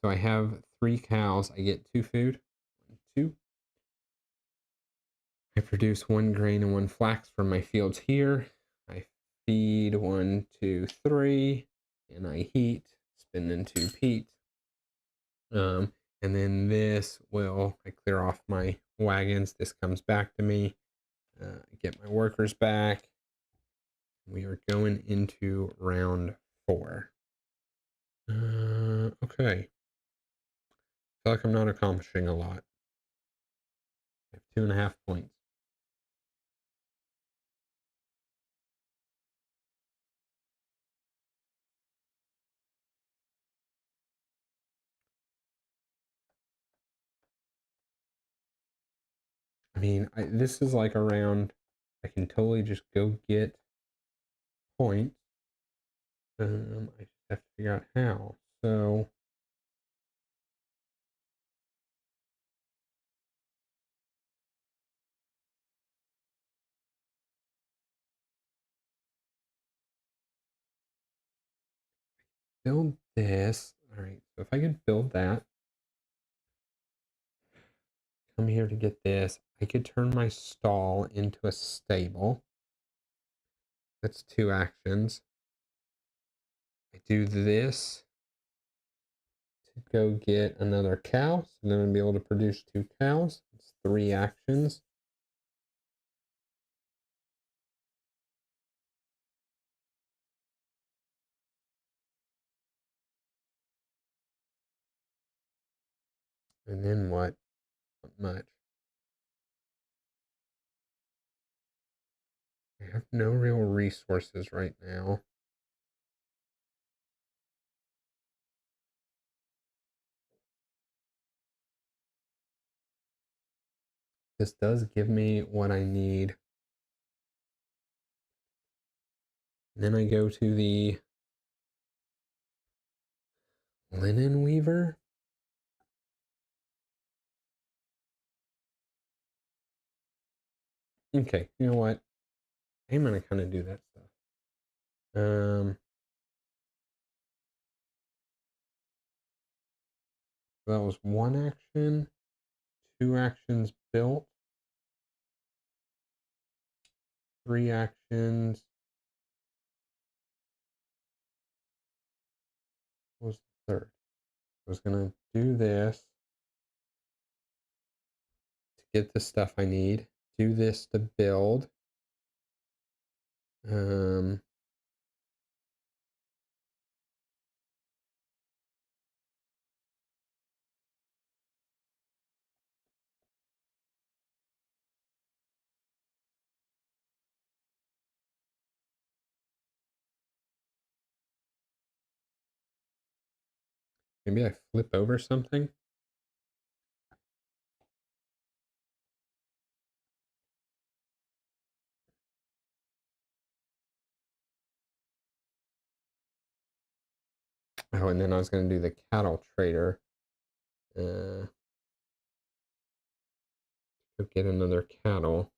I have 3 cows. I get 2 food. 1, 2. I produce 1 grain and 1 flax from my fields here. I feed 1, 2, 3, and I heat, spin into peat. And then this will, I clear off my wagons. This comes back to me. Get my workers back. We are going into round 4. Okay. I feel like I'm not accomplishing a lot. I have 2.5 points. I mean, this is like a round I can totally just go get points. I just have to figure out how. So build this. All right. So if I could build that, come here to get this. I could turn my stall into a stable. That's 2 actions. I do this to go get another cow. So then I'll be able to produce 2 cows. It's 3 actions. And then what? Not much. I have no real resources right now. This does give me what I need. And then I go to the linen weaver. Okay, you know what? I'm gonna kind of do that stuff. That was 1 action, 2 actions built, 3 actions. What was the third? I was gonna do this to get the stuff I need. Do this to build. Um, Maybe I flip over something. Oh, and then I was gonna do the cattle trader. Go get another cattle.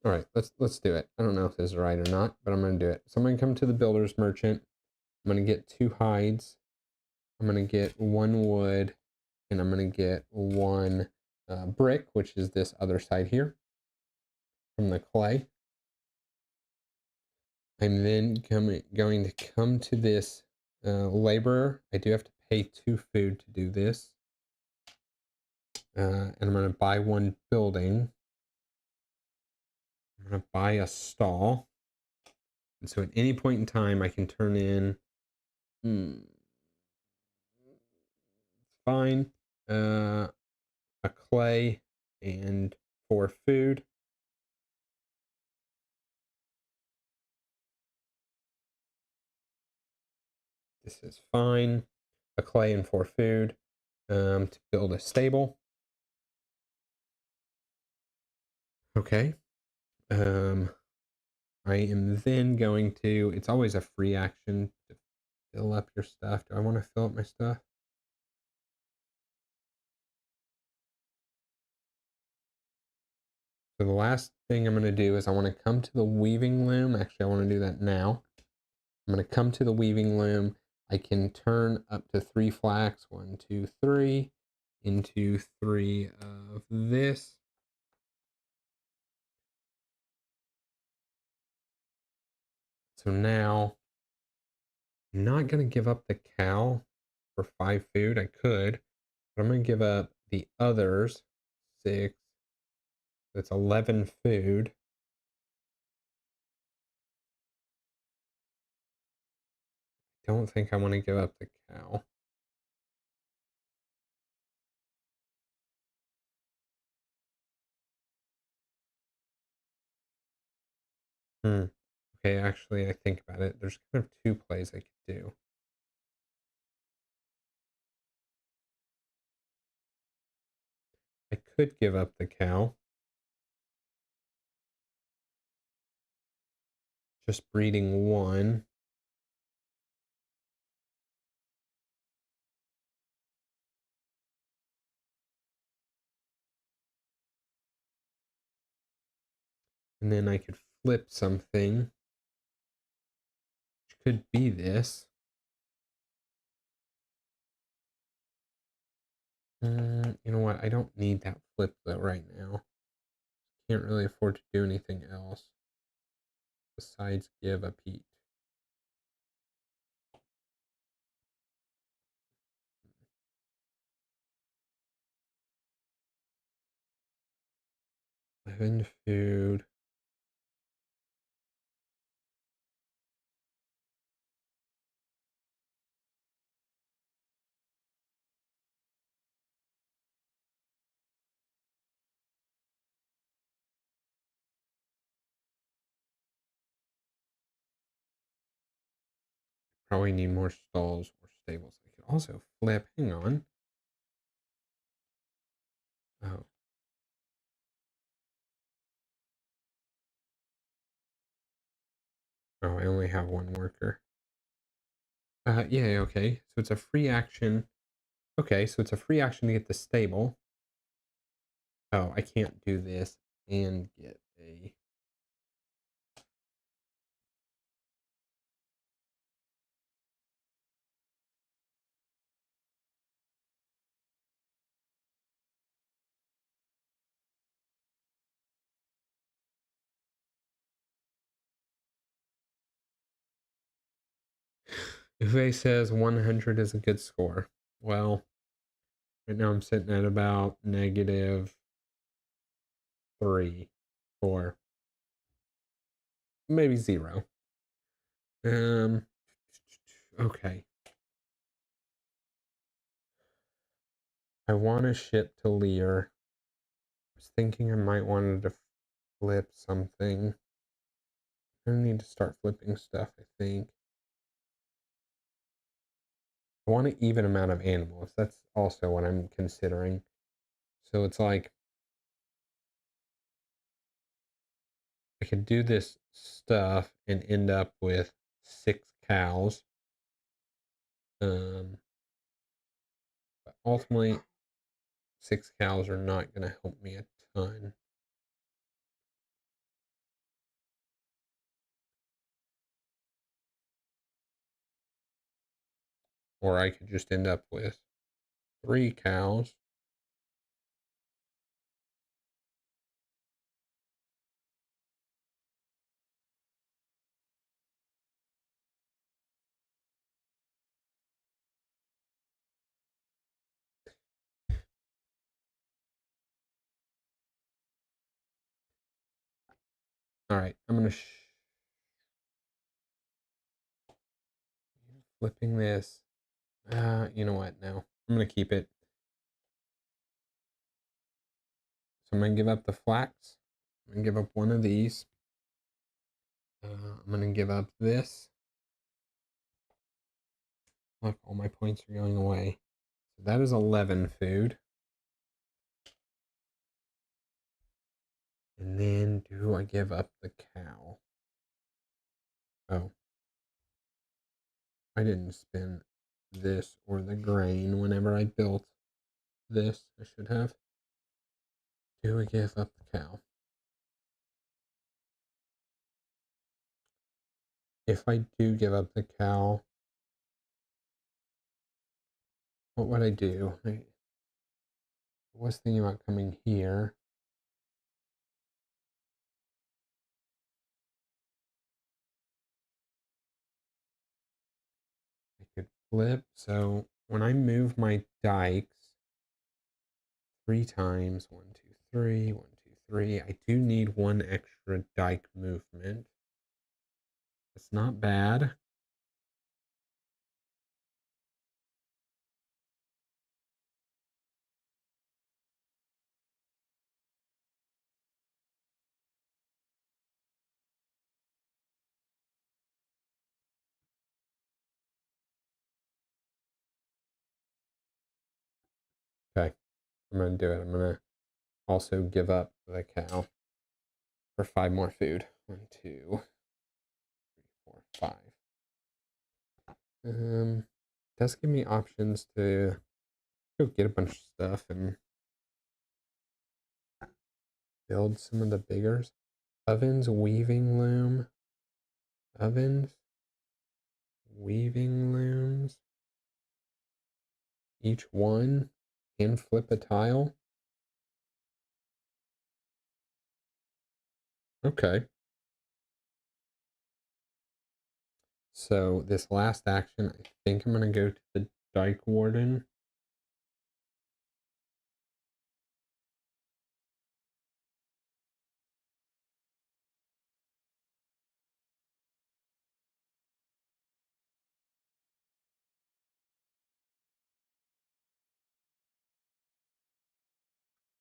All right, let's do it. I don't know if this is right or not, but I'm gonna do it. So I'm gonna come to the builder's merchant. I'm gonna get 2 hides. I'm gonna get 1 wood, and I'm gonna get 1 brick, which is this other side here from the clay. I'm then going to come to this laborer. I do have to pay 2 food to do this. And I'm going to buy 1 building. I'm going to buy a stall. And so at any point in time, I can turn in, it's fine, a clay and 4 food. This is fine. A clay and 4 food to build a stable. Okay. I am then going to, it's always a free action to fill up your stuff. Do I want to fill up my stuff? So the last thing I'm going to do is I want to come to the weaving loom. Actually, I want to do that now. I'm going to come to the weaving loom. I can turn up to 3 flax, 1, 2, 3, into 3 of this. So now I'm not going to give up the cow for 5 food. I could, But I'm going to give up the others 6. That's 11 food. Don't think I want to give up the cow. Okay, actually, I think about it. There's kind of 2 plays I could do. I could give up the cow. Just breeding 1. And then I could flip something, which could be this. You know what? I don't need that flip though right now. Can't really afford to do anything else besides give a Pete. Living food. Probably need more stalls or stables. I could also flip. Hang on. Oh. Oh, I only have 1 worker. Yeah, okay. So it's a free action. Okay, so it's a free action to get the stable. Oh, I can't do this and get a... Uwe says 100 is a good score. Well, right now I'm sitting at about -3, 4, maybe 0. Okay. I want to ship to Lear. I was thinking I might want to flip something. I need to start flipping stuff, I think. I want an even amount of animals. That's also what I'm considering. So it's like I could do this stuff and end up with 6 cows. But ultimately, 6 cows are not going to help me a ton. Or I could just end up with 3 cows. All right, I'm going to flipping this. You know what? No, I'm going to keep it. So I'm going to give up the flax. I'm going to give up one of these. I'm going to give up this. Look, all my points are going away. So that is 11 food. And then do I give up the cow? Oh. I didn't spin this or the grain whenever I built this. I should have. Do I give up the cow? If I do give up the cow, what would I do? I was thinking about coming here. I could flip. So when I move my dikes, 3 times. 1, 2, 3. 1, 2, 3. I do need 1 extra dike movement. It's not bad. Okay, I'm gonna do it. I'm gonna also give up the cow for 5 more food. 1, 2, 3, 4, 5. Does give me options to go get a bunch of stuff and build some of the biggers. Ovens, weaving loom. Ovens, weaving looms. Each one can flip a tile. Okay. So this last action, I think I'm going to go to the Dike Warden.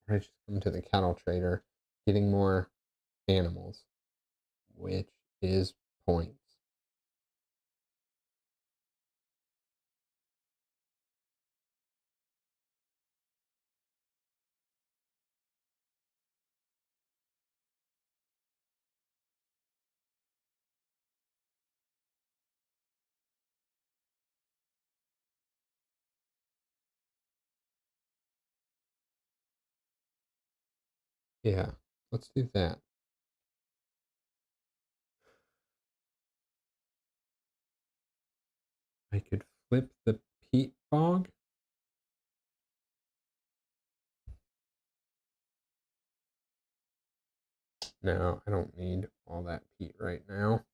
I just come to the cattle trader, getting more animals, which is points. Yeah, let's do that. I could flip the peat bog. No, I don't need all that peat right now.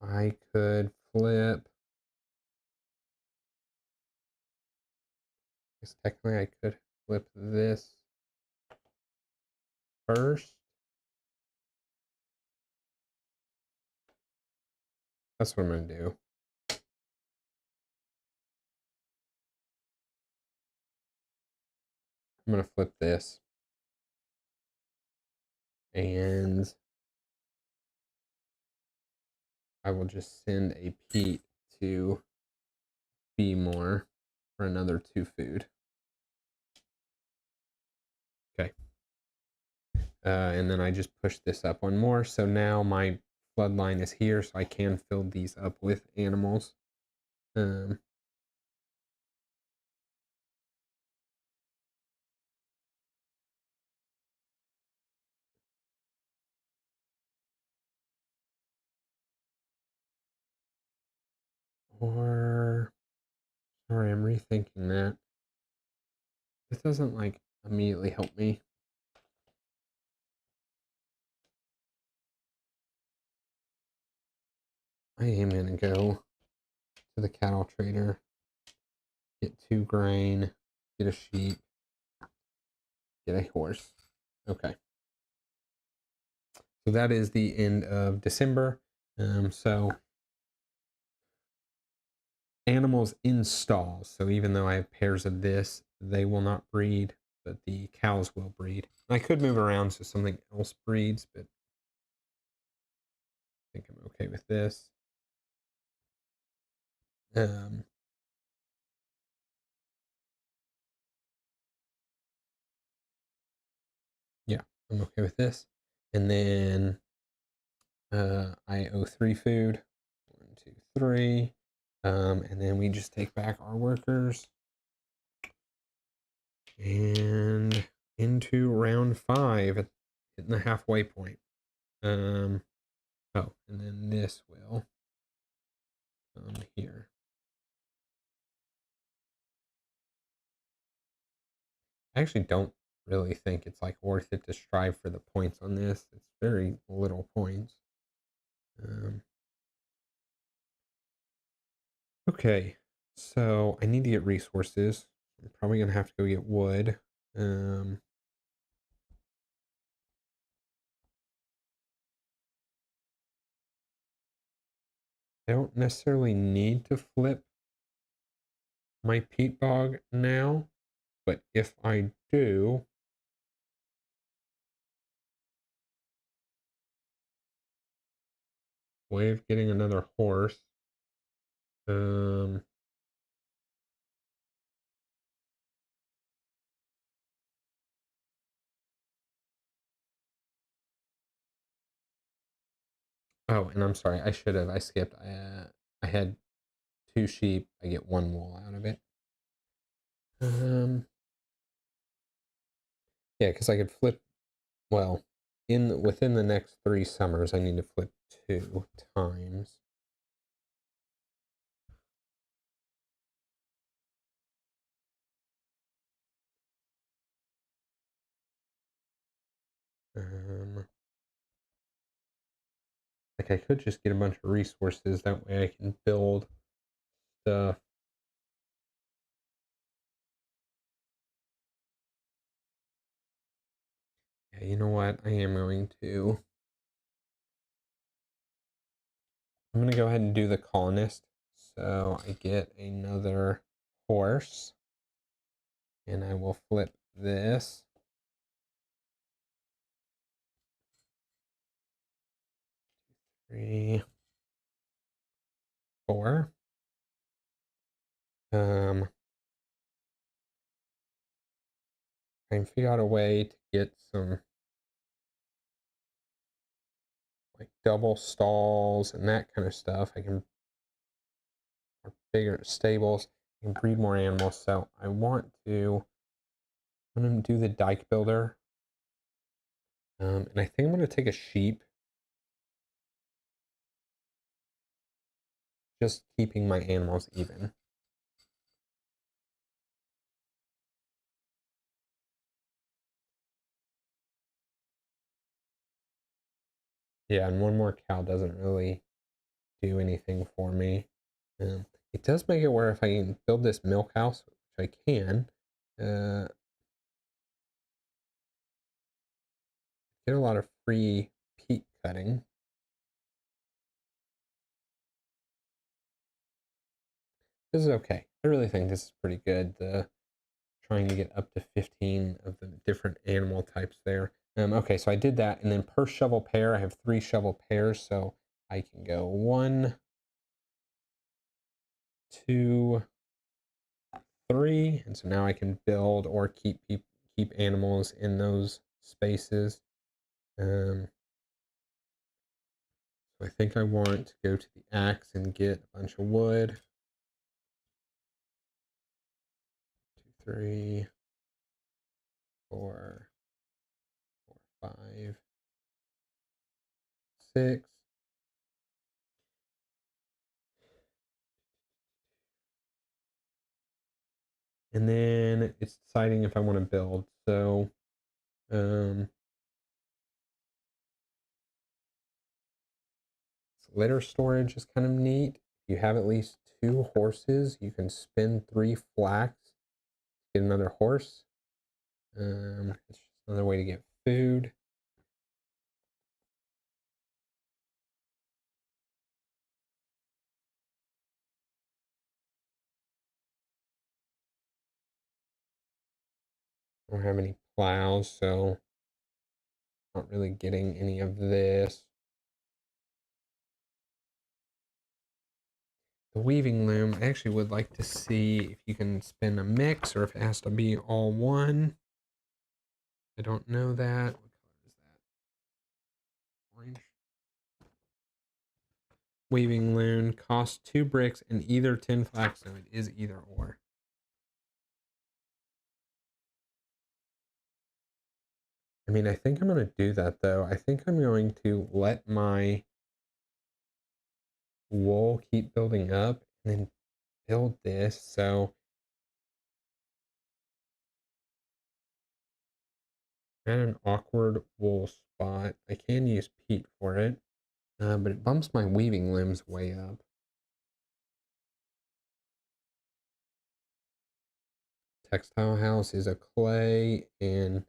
I could flip. Because technically I could flip this first. That's what I'm going to do. I'm going to flip this. And I will just send a Pete to be more for another 2 food. Okay. And then I just push this up 1 more. So now my flood line is here, so I can fill these up with animals. Or, sorry, I'm rethinking that. This doesn't like immediately help me. I am going to go to the cattle trader, get 2 grain, get a sheep, get a horse. Okay. So that is the end of December. So animals in stalls. So even though I have pairs of this, they will not breed, but the cows will breed. And I could move around so something else breeds, but I think I'm okay with this. Yeah, I'm okay with this. And then I owe 3 food. 1, 2, 3. And then we just take back our workers. And into round 5, hitting the halfway point. Oh, and then this will come here. I actually don't really think it's like worth it to strive for the points on this. It's very little points. Okay, so I need to get resources. I'm probably gonna have to go get wood. Um, I don't necessarily need to flip my peat bog now, but if I do, way of getting another horse. Um, oh, and I'm sorry, I skipped. I had 2 sheep. I get 1 wool out of it. Um, yeah, because I could flip. Well, in within the next 3 summers, I need to flip 2 times. Um, like I could just get a bunch of resources. That way, I can build stuff. Yeah, you know what? I am going to. I'm going to go ahead and do the colonist. So I get another horse. And I will flip this. 3, 4. I can figure out a way to get some like double stalls and that kind of stuff. I can, or bigger stables. I can breed more animals. So I'm going to do the dike builder. And I think I'm going to take a sheep. Just keeping my animals even. Yeah, and 1 more cow doesn't really do anything for me. It does make it where if I can build this milk house, which I can, get a lot of free peat cutting. This is okay. I really think this is pretty good. Trying to get up to 15 of the different animal types there. Okay, so I did that, and then per shovel pair, I have 3 shovel pairs, so I can go 1, 2, 3, and so now I can build or keep animals in those spaces. So I think I want to go to the axe and get a bunch of wood. 2, 3, 4, 5, 6. And then it's deciding if I want to build. So, litter storage is kind of neat. If you have at least 2 horses, you can spin 3 flax to get another horse. It's just another way to get food. I don't have any plows, so not really getting any of this. The weaving loom, I actually would like to see if you can spin a mix or if it has to be all one. I don't know that. What color is that? Orange. Weaving loom costs 2 bricks and either 10 flax, so it is either or. I mean, I think I'm going to do that though. I think I'm going to let my wool keep building up and then build this. So at an awkward wool spot, I can use peat for it, but it bumps my weaving limbs way up. textile house is a clay, and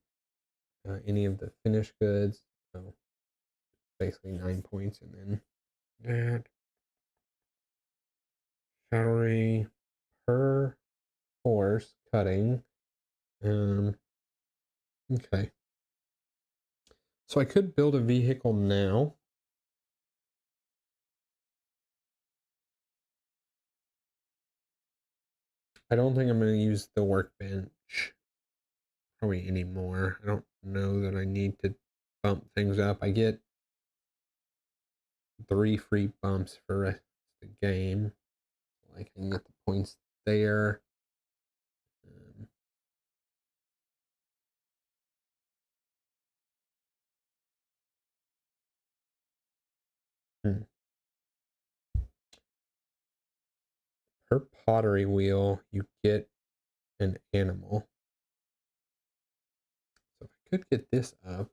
any of the finished goods. So basically 9 points, and then that salary per horse cutting. Okay. So I could build a vehicle now. I don't think I'm going to use the workbench probably anymore. I don't know that I need to bump things up. I get 3 free bumps for the game. I can get the points there. Um, hmm. Per pottery wheel, you get an animal. So if I could get this up,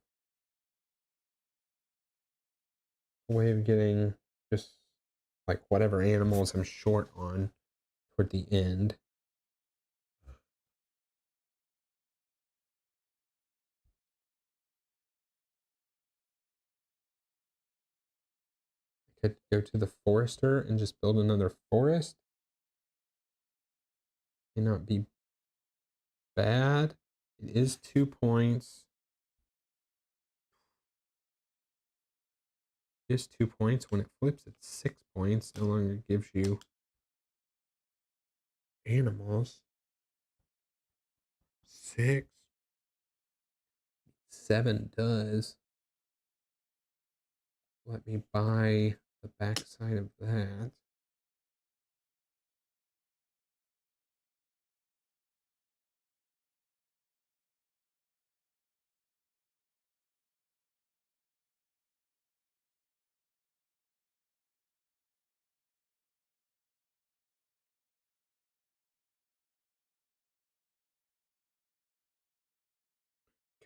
a way of getting just like whatever animals I'm short on toward the end. I could go to the forester and just build another forest. May not be bad. It is 2 points. It is 2 points. When it flips, it's 6 points. No longer gives you animals. 6. 7 does. Let me buy the backside of that.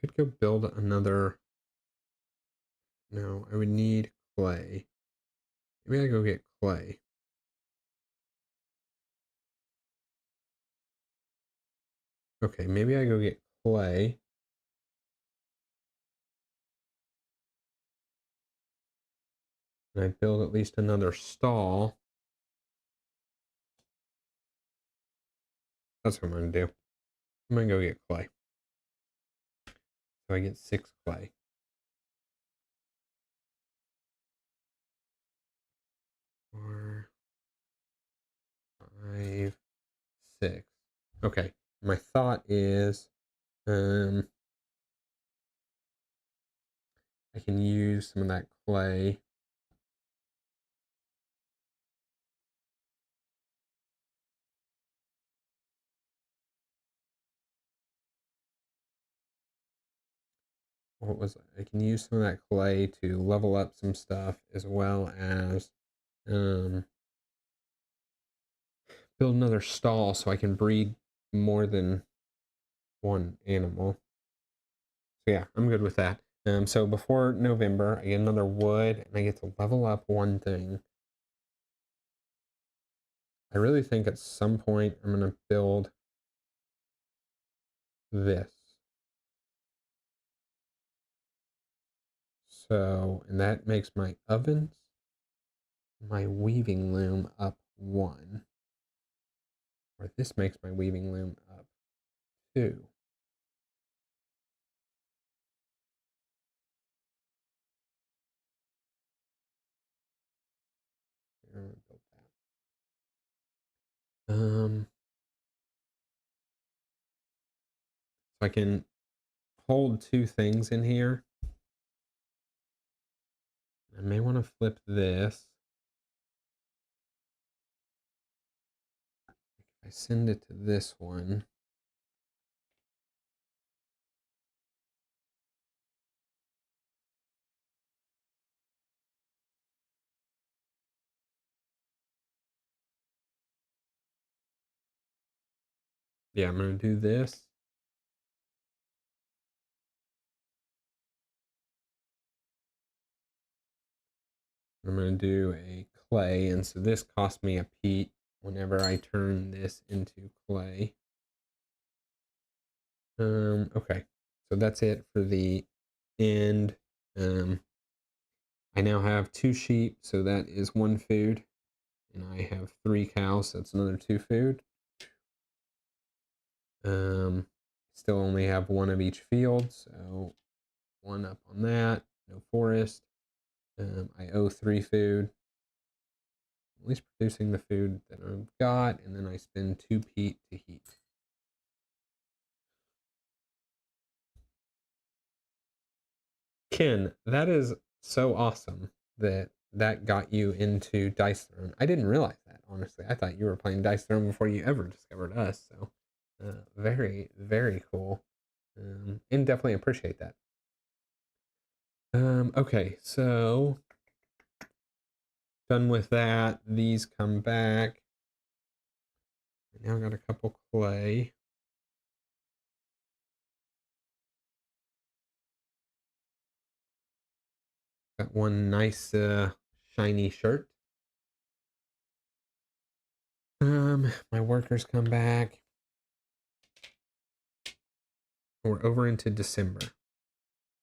Could go build another. No, I would need clay. Maybe I go get clay. Okay, maybe I go get clay. And I build at least another stall. That's what I'm going to do. I'm going to go get clay. So I get 6 clay. 4, 5, 6. Okay. My thought is I can use some of that clay. What was it? I can use some of that clay to level up some stuff, as well as build another stall so I can breed more than one animal. So yeah, I'm good with that. So before November, I get another wood, and I get to level up one thing. I really think at some point I'm going to build this. So, and that makes my ovens, my weaving loom up 1. Or this makes my weaving loom up 2. I'm gonna build that. So I can hold 2 things in here. I may want to flip this. If I send it to this one, yeah, I'm going to do this. I'm going to do a clay, and so this cost me a peat whenever I turn this into clay. Okay. So that's it for the end. I now have 2 sheep, so that is 1 food. And I have 3 cows, so that's another 2 food. Still only have 1 of each field, so 1 up on that. No forest. I owe 3 food. At least producing the food that I've got, and then I spend 2 peat to heat. Ken, that is so awesome that that got you into Dice Throne. I didn't realize that, honestly. I thought you were playing Dice Throne before you ever discovered us. So, very, very cool. And definitely appreciate that. Okay, so done with that. These come back. I now got a couple clay. Got one nice shiny shirt. My workers come back. We're over into December.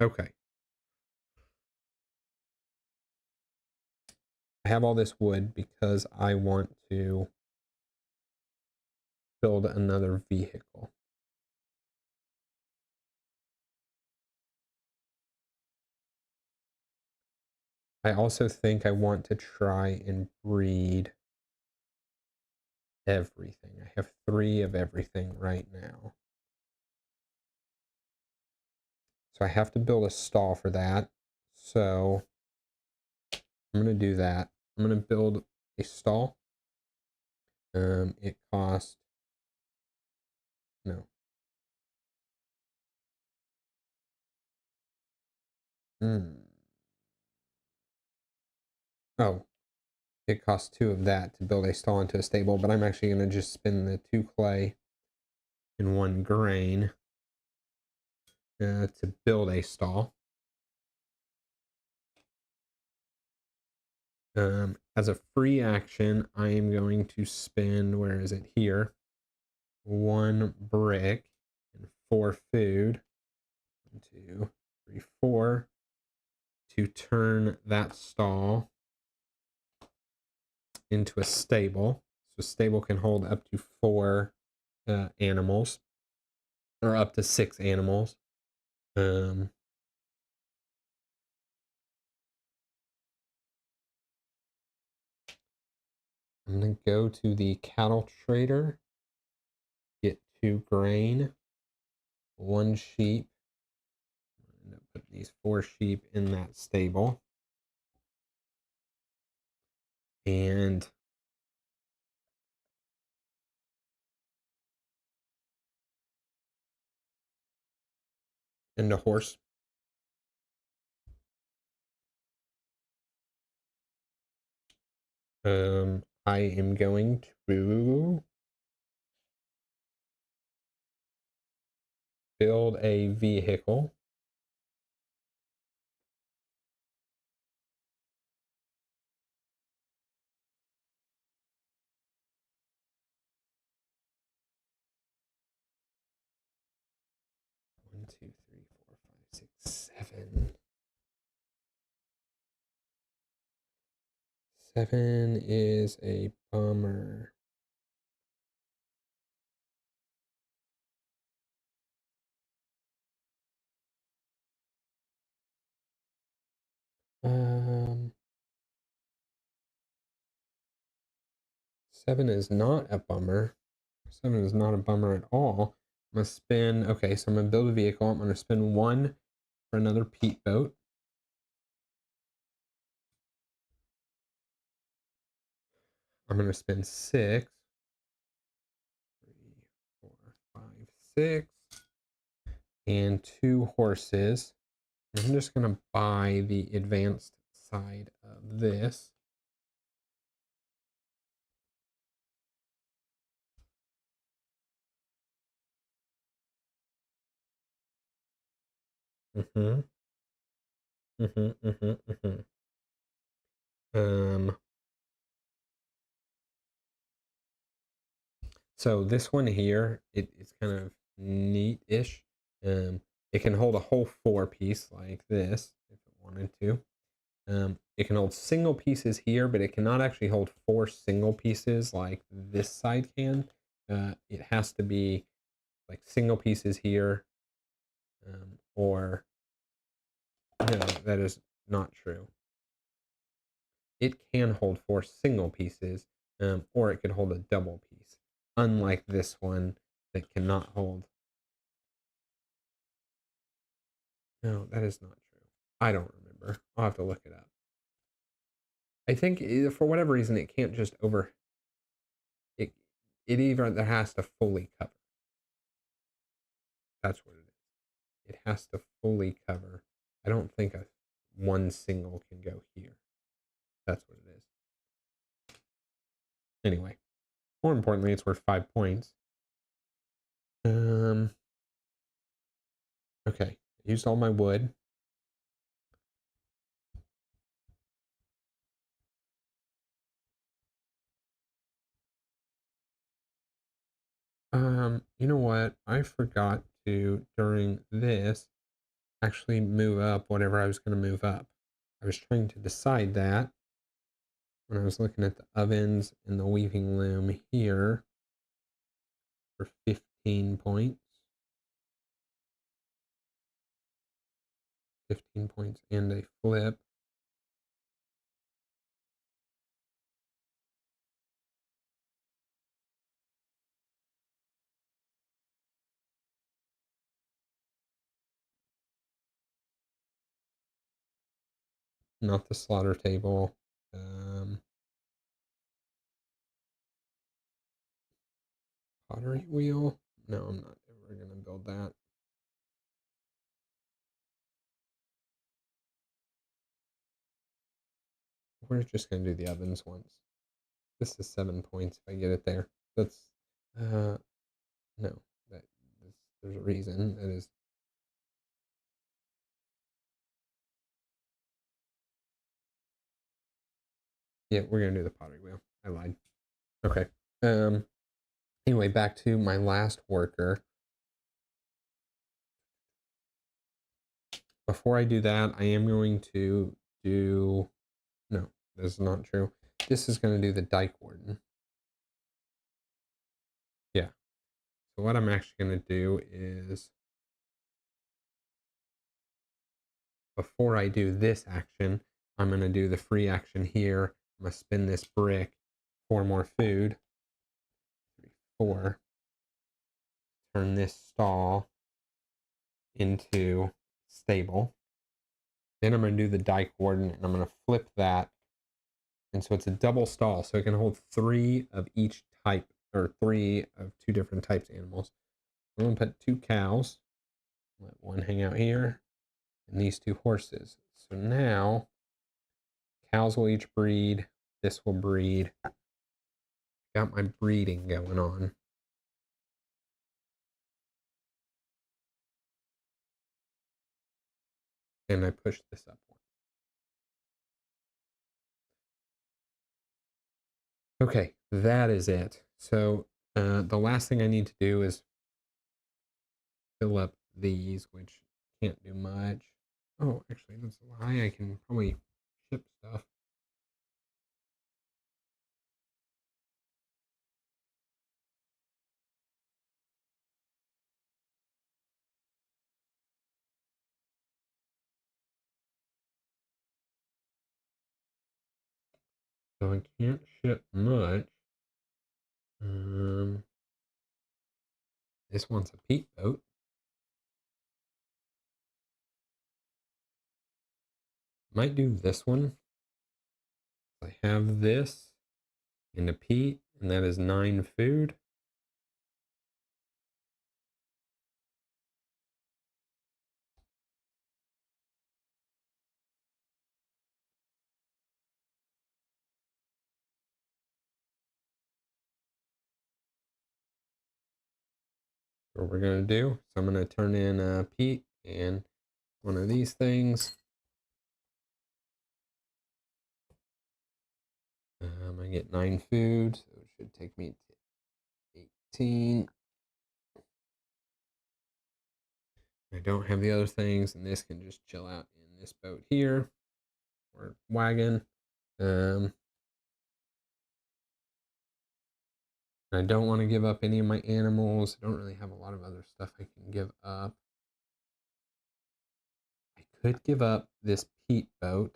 Okay. I have all this wood because I want to build another vehicle. I also think I want to try and breed everything. I have 3 of everything right now. So I have to build a stall for that. So I'm going to do that. I'm going to build a stall. It cost, no. Oh, it costs 2 of that to build a stall into a stable, but I'm actually going to just spend the 2 clay and 1 grain to build a stall. As a free action, I am going to spend, where is it here? 1 brick and 4 food. 1, 2, 3, 4 to turn that stall into a stable. So a stable can hold up to 4 animals, or up to 6 animals. I'm gonna go to the cattle trader, get 2 grain, 1 sheep. I'm gonna put these 4 sheep in that stable. And a horse. I am going to build a vehicle. One, two, three, four, five, six, 7. 7 is a bummer. Um, 7 is not a bummer. 7 is not a bummer at all. I'm gonna spin. Okay, so I'm gonna build a vehicle. I'm gonna spin 1 for another peat boat. I'm gonna spend 6. 3, 4, 5, 6, and 2 horses. I'm just gonna buy the advanced side of this. Mm-hmm. Mm-hmm. Mm-hmm. Mm-hmm. Um, so this one here, it's kind of neat-ish. It can hold a whole 4-piece like this if it wanted to. It can hold single pieces here, but it cannot actually hold 4 single pieces like this side can. It has to be like single pieces here, or no, that is not true. It can hold 4 single pieces, or it could hold a double piece, unlike this one that cannot hold. No, that is not true. I don't remember. I'll have to look it up. I think for whatever reason it can't just over it. It either has to fully cover. That's what it is. It has to fully cover. I don't think a one single can go here. That's what it is. Anyway, more importantly, it's worth 5 points. Okay, I used all my wood. You know what? I forgot to, during this, actually move up whatever I was going to move up. I was trying to decide that when I was looking at the ovens and the weaving loom here for 15 points. 15 points and a flip. Not the slaughter table. Pottery wheel. No, I'm not ever going to build that. We're just going to do the ovens once. This is 7 points if I get it there. That's, no, that, there's a reason. That is, yeah, we're going to do the pottery wheel. I lied. Okay. Anyway, back to my last worker. Before I do that, I am going to do, no, this is not true. This is going to do the dike warden. Yeah. So what I'm actually going to do is, before I do this action, I'm going to do the free action here. I'm going to spin this brick for more food. 3, 4. Turn this stall into stable. Then I'm going to do the dike warden, and I'm going to flip that. And so it's a double stall, so it can hold 3 of each type, or 3 of 2 different types of animals. I'm going to put 2 cows. Let one hang out here, and these 2 horses. So now cows will each breed. This will breed. Got my breeding going on. And I push this up one. Okay, that is it. So the last thing I need to do is fill up these, which can't do much. Oh, actually, that's a lie. I can probably ship stuff. So I can't ship much. This one's a peat boat. Might do this one. I have this and a peat, and that is 9 food. What we're gonna do. So I'm gonna turn in a peat and one of these things. I get 9 food, so it should take me to 18. I don't have the other things, and this can just chill out in this boat here, or wagon. I don't want to give up any of my animals. I don't really have a lot of other stuff I can give up. I could give up this peat boat.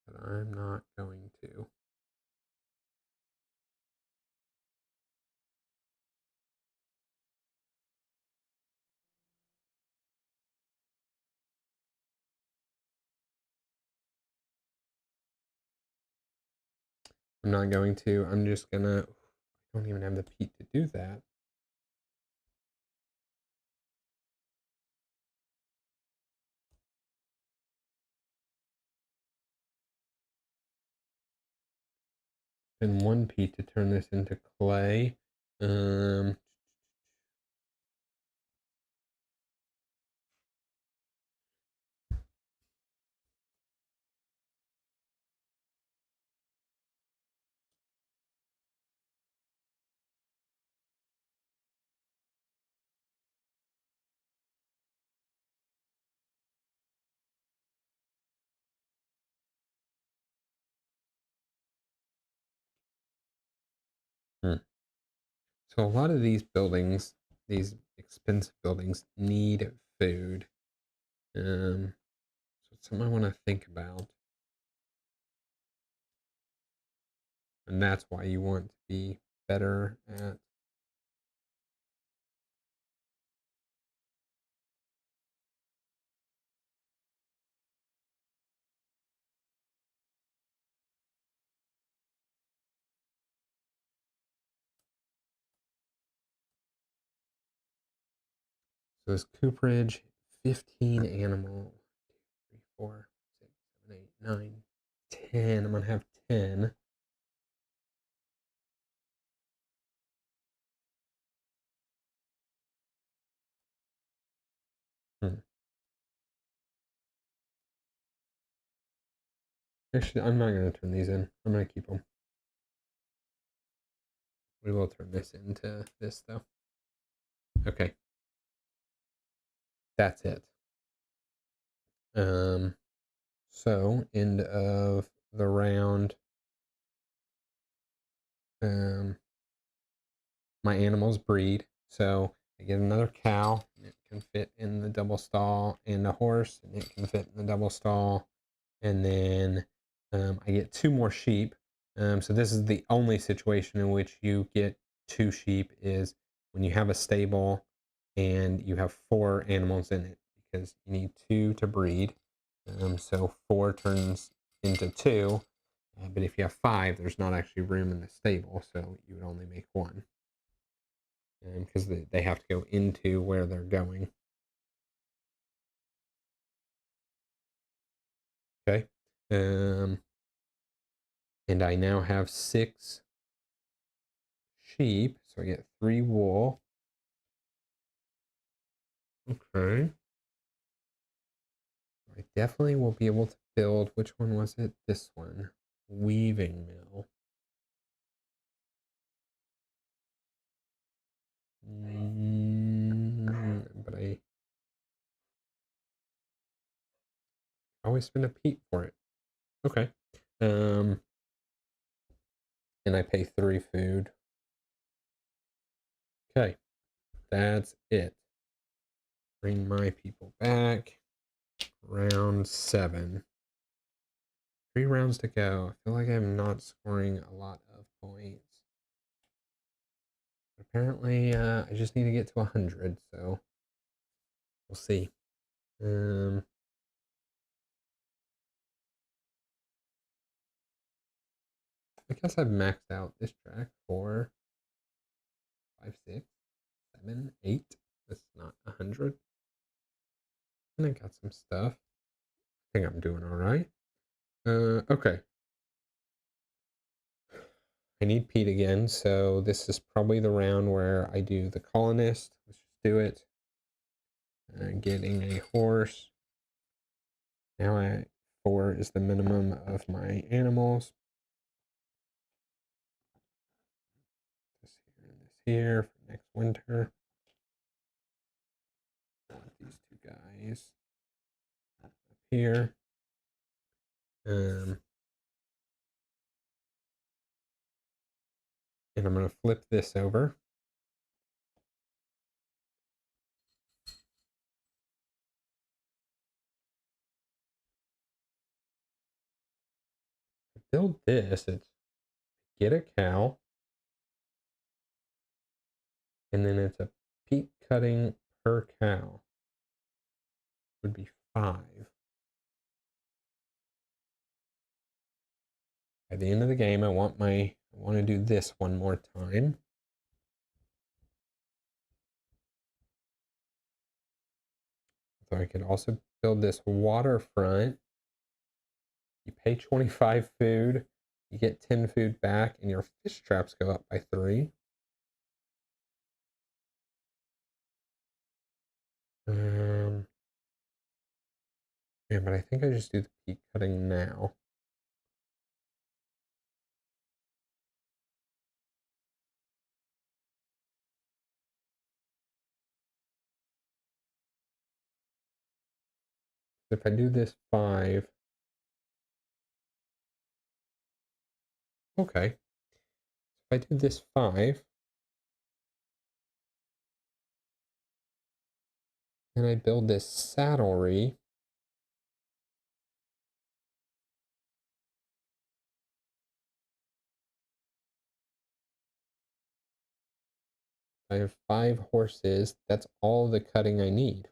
But I'm not going to. I'm not going to. I'm just gonna. I don't even have the peat to do that. And one peat to turn this into clay. Um, hmm. So a lot of these buildings, these expensive buildings, need food. So it's something I want to think about. And that's why you want to be better at. So this cooperage, 15 animal. 3, 4, 6, 7, 8, 9, 10. I'm gonna have 10. Hmm. Actually, I'm not gonna turn these in. I'm gonna keep them. We will turn this into this though. Okay, that's it. So end of the round. Um, my animals breed, so I get another cow. And it can fit in the double stall, and a horse, and it can fit in the double stall. And then I get 2 more sheep. So this is the only situation in which you get 2 sheep is when you have a stable and you have 4 animals in it, because you need 2 to breed. So 4 turns into 2. But if you have 5, there's not actually room in the stable, so you would only make 1, because they have to go into where they're going. Okay. And I now have 6 sheep, so I get 3 wool. Okay. I definitely will be able to build, which one was it? This one. Weaving mill. But I always spend a peat for it. Okay. And I pay 3 food. Okay. That's it. Bring my people back. Round 7. 3 rounds to go. I feel like I'm not scoring a lot of points. Apparently, I just need to get to 100, so we'll see. I guess I've maxed out this track for 5, 6, 7, 8. That's not 100. And I got some stuff. I think I'm doing all right. Okay. I need Pete again, so this is probably the round where I do the colonist. Let's just do it. Getting a horse. Now 4 is the minimum of my animals. here for next winter. I want these two guys up here. And I'm going to flip this over. Build this. It's get a cow. And then it's a peat cutting per cow. Would be 5. By the end of the game, I want to do this one more time. So I could also build this waterfront. You pay 25 food, you get 10 food back, and your fish traps go up by 3. Yeah, but I think I just do the peat cutting now. If I do this 5, okay. If I do this 5, and I build this saddlery, I have 5 horses. That's all the cutting I need.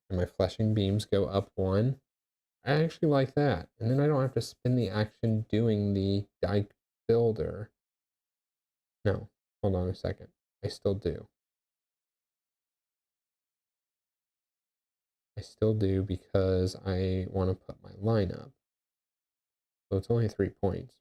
And my fleshing beams go up 1. I actually like that. And then I don't have to spend the action doing the dike builder. No, hold on a second. I still do. I still do because I want to put my line up. So it's only 3 points.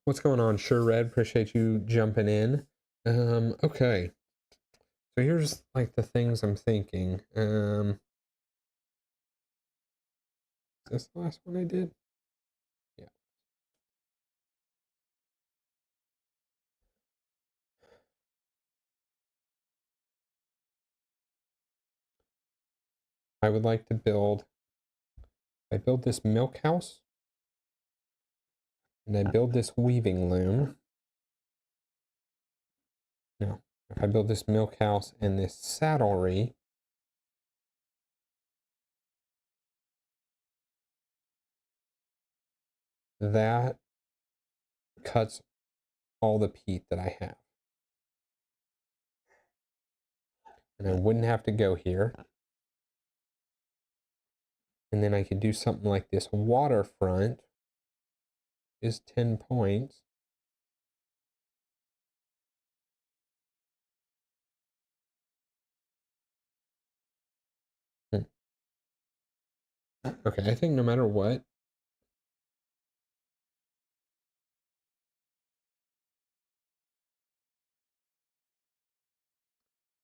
What's going on, Sure Red? Appreciate you jumping in. Okay. So here's like the things I'm thinking. Is this the last one I did? Yeah. I would like to build, I build this milk house, and I build this weaving loom. No, if I build this milk house and this saddlery, that cuts all the peat that I have. And I wouldn't have to go here. And then I could do something like this waterfront is 10 points. Okay, I think no matter what,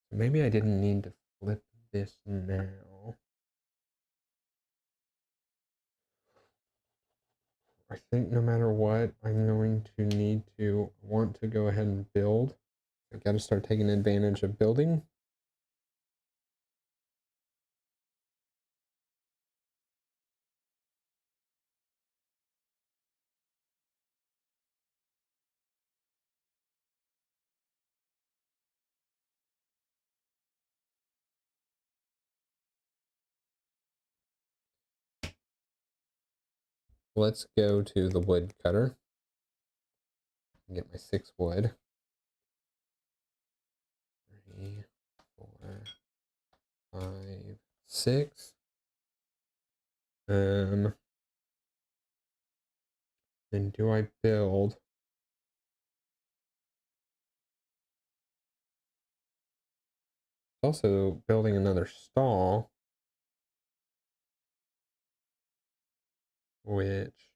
maybe I didn't need to flip this now. I think no matter what, I'm going to want to go ahead and build. I got to start taking advantage of building. Let's go to the wood cutter. Get my 6 wood. 3, 4, 5, 6. Then do I build? Also building another stall, which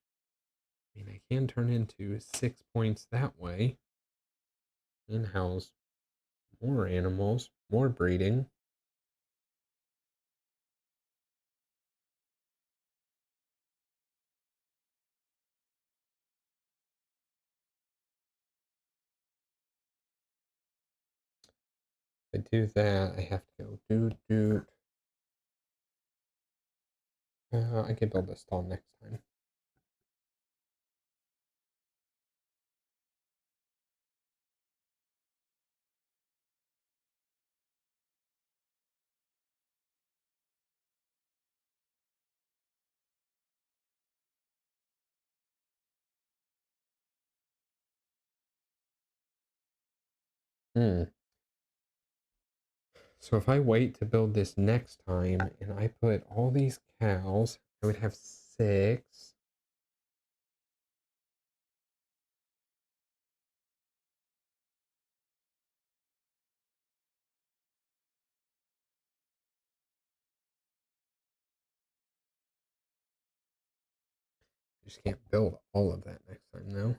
I mean I can turn into 6 points that way and house more animals, more breeding. If I do that, I have to go doot. I can build a stall next time. Hmm. So if I wait to build this next time and I put all these cows, I would have 6. I just can't build all of that next time though.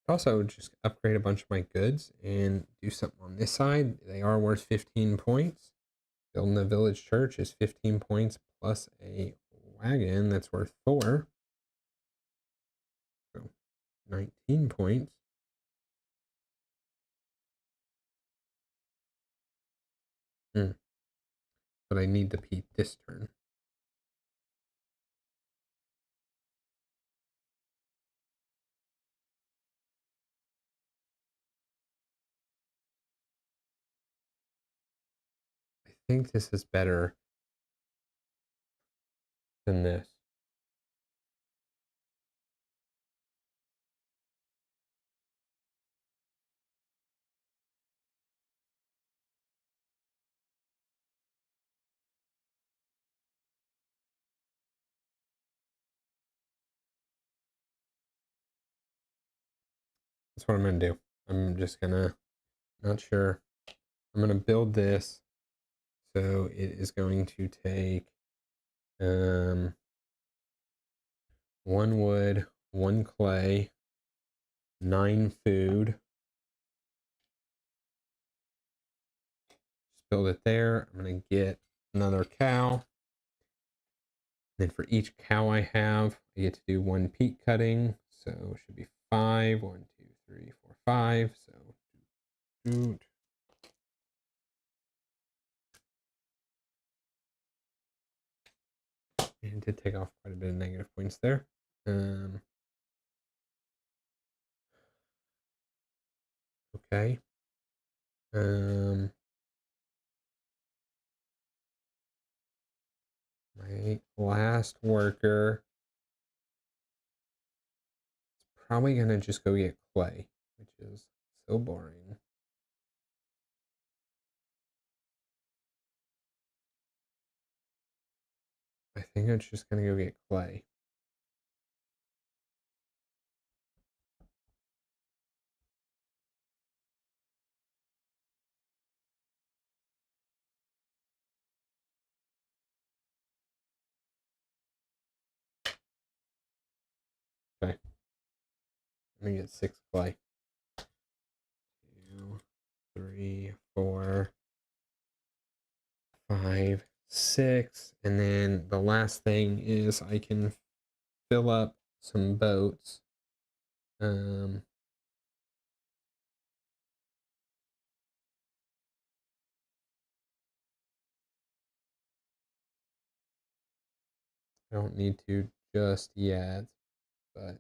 Also just upgrade a bunch of my goods and do something on this side. They are worth 15 points. Building the village church is 15 points plus a wagon that's worth 4. So 19 points. But I need to beat this turn. I think this is better than this. That's what I'm going to do. I'm just going to, not sure. I'm going to build this. So it is going to take 1 wood, 1 clay, 9 food. Just build it there. I'm going to get another cow. Then for each cow I have, I get to do 1 peat cutting. So it should be 5. 1, 2, 3, 4, 5. So shoot. And did take off quite a bit of negative points there. Okay. My last worker is probably gonna just go get clay, which is so boring. I think it's just gonna go get clay. Okay. I'm gonna get 6 clay. 2, 3, 4, 5, 6. And then the last thing is I can fill up some boats. I don't need to just yet, but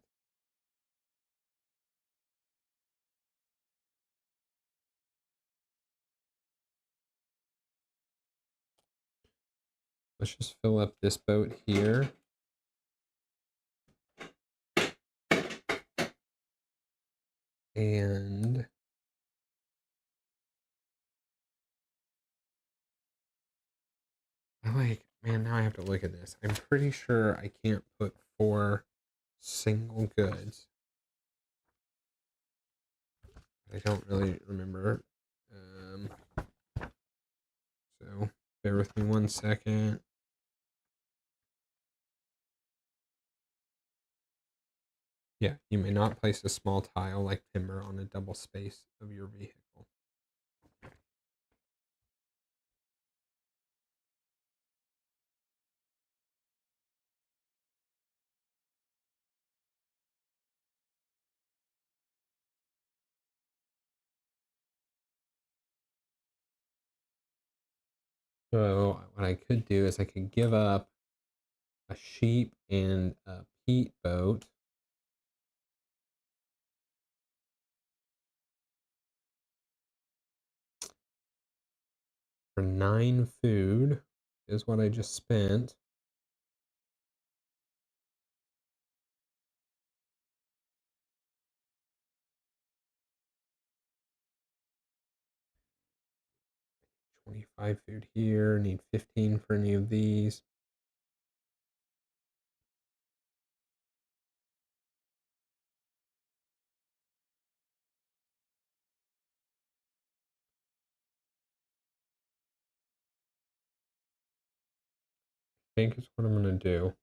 let's just fill up this boat here. And man, now I have to look at this. I'm pretty sure I can't put 4 single goods. I don't really remember. So bear with me 1 second. Yeah, you may not place a small tile like timber on a double space of your vehicle. So what I could do is I could give up a sheep and a peat boat. For 9 food is what I just spent. $25 food here. Need 15 for any of these. I think is what I'm gonna do.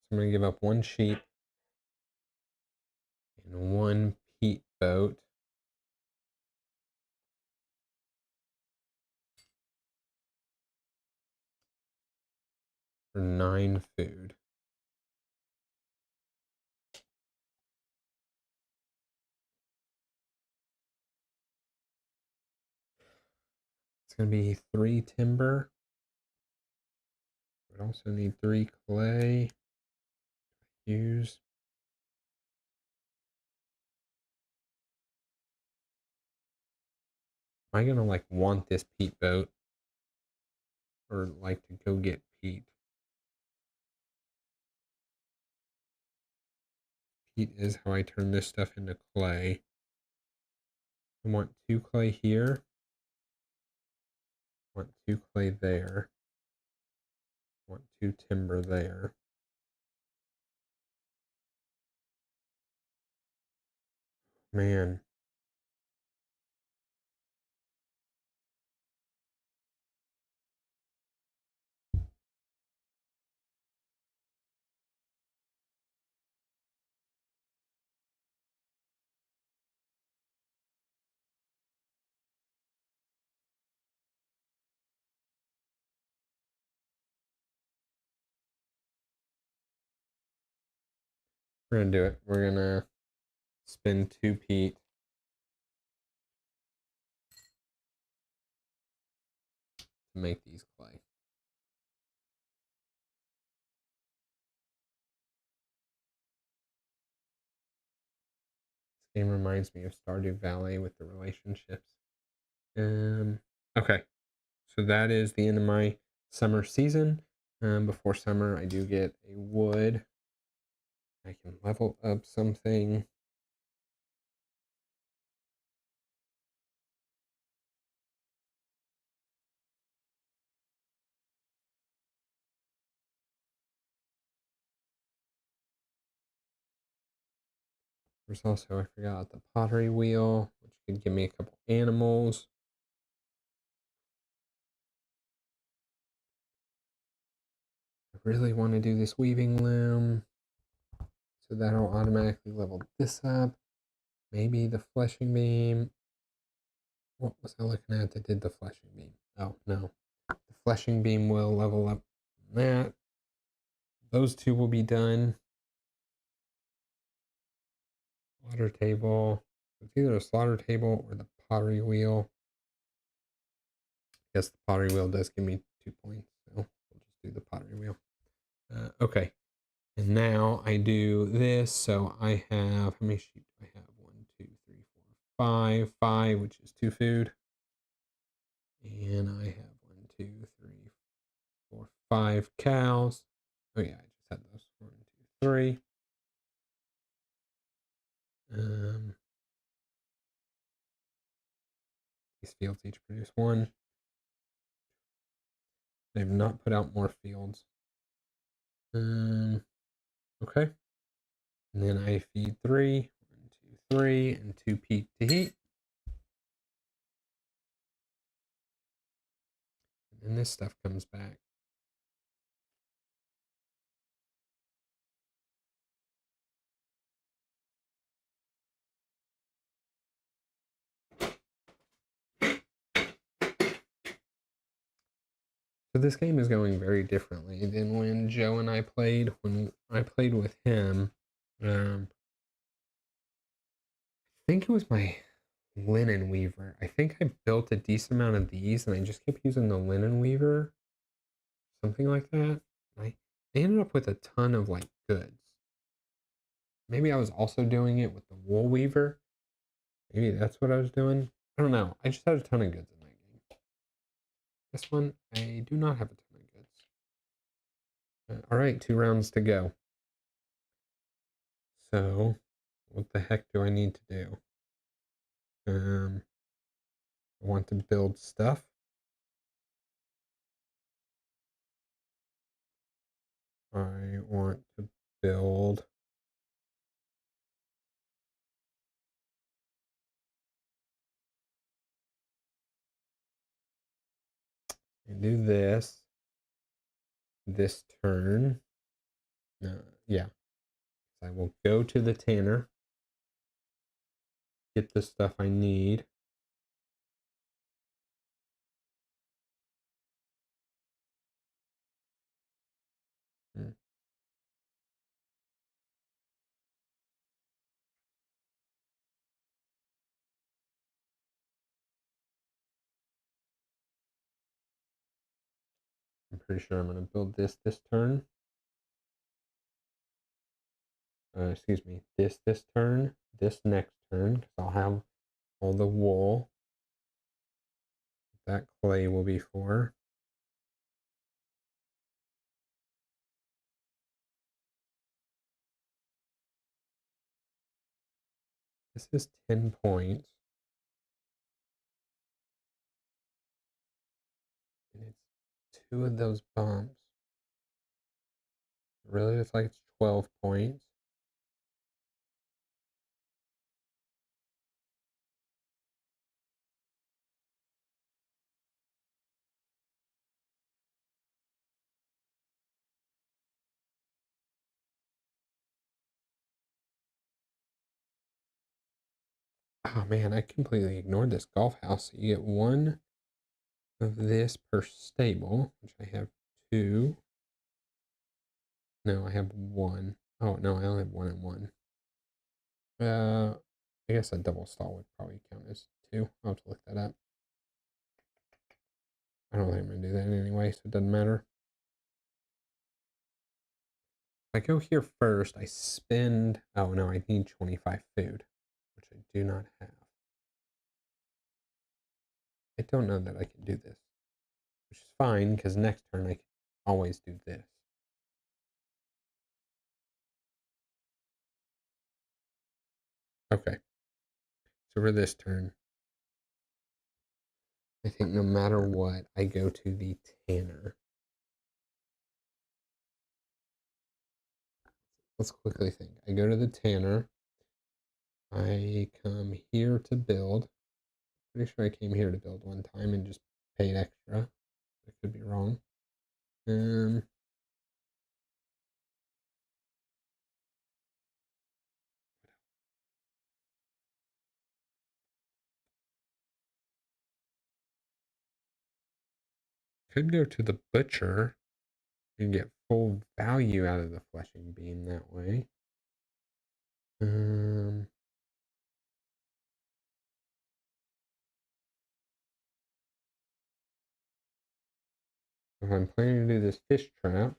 So I'm gonna give up 1 sheep and 1 peat boat. For 9 food. It's gonna be 3 timber. I also need 3 clay. Use. Am I gonna like want this peat boat or like to go get peat? Peat is how I turn this stuff into clay. I want 2 clay here. I want 2 clay there. I want 2 timber there. Man. We're gonna do it. We're gonna spend 2 peat to make these clay. This game reminds me of Stardew Valley with the relationships. Okay, so that is the end of my summer season. Before summer, I do get a wood. I can level up something. There's also, I forgot, the pottery wheel, which could give me a couple animals. I really want to do this weaving loom. So that'll automatically level this up. Maybe the fleshing beam. What was I looking at that did the fleshing beam? Oh, no. The fleshing beam will level up that. Those 2 will be done. Slaughter table. It's either a slaughter table or the pottery wheel. I guess the pottery wheel does give me 2 points, so we'll just do the pottery wheel. Okay, and now I do this. So I have, how many sheep do I have? 1, 2, 3, 4, 5. 5, which is 2 food. And I have 1, 2, 3, 4, 5 cows. Oh yeah, I just had those. 1, 2, 3. These fields each produce 1. They've not put out more fields. Okay. And then I feed 3. 1, 2, 3, and 2 peak to heat. And then this stuff comes back. So this game is going very differently than when Joe and I played. When I played with him, I think it was my linen weaver. I think I built a decent amount of these, and I just kept using the linen weaver, something like that. I ended up with a ton of like goods. Maybe I was also doing it with the wool weaver. Maybe that's what I was doing. I don't know. I just had a ton of goods in that game. This one, I do not have a ton of goods. All right, 2 rounds to go. So, what the heck do I need to do? I want to build stuff. I want to build and do this turn. Yeah, I will go to the tanner, get the stuff I need. Hmm. I'm pretty sure I'm going to build this turn. Excuse me, this turn, this next turn, because I'll have all the wool. That clay will be for. This is 10 points. And it's 2 of those bumps. Really, it's like it's 12 points. Oh man, I completely ignored this golf house. You get 1 of this per stable, which I have 2. No, I have 1. Oh no, I only have 1 and 1. I guess a double stall would probably count as 2. I'll have to look that up. I don't think I'm gonna do that anyway, so it doesn't matter. If I go here first, I spend. Oh no, I need 25 food, which I do not have. I don't know that I can do this, which is fine because next turn I can always do this. Okay, so for this turn, I think no matter what, I go to the tanner. Let's quickly think. I go to the tanner. I come here to build. Pretty sure I came here to build one time and just paid extra. I could be wrong. Um, could go to the butcher and get full value out of the fleshing bean that way. If I'm planning to do this fish trap,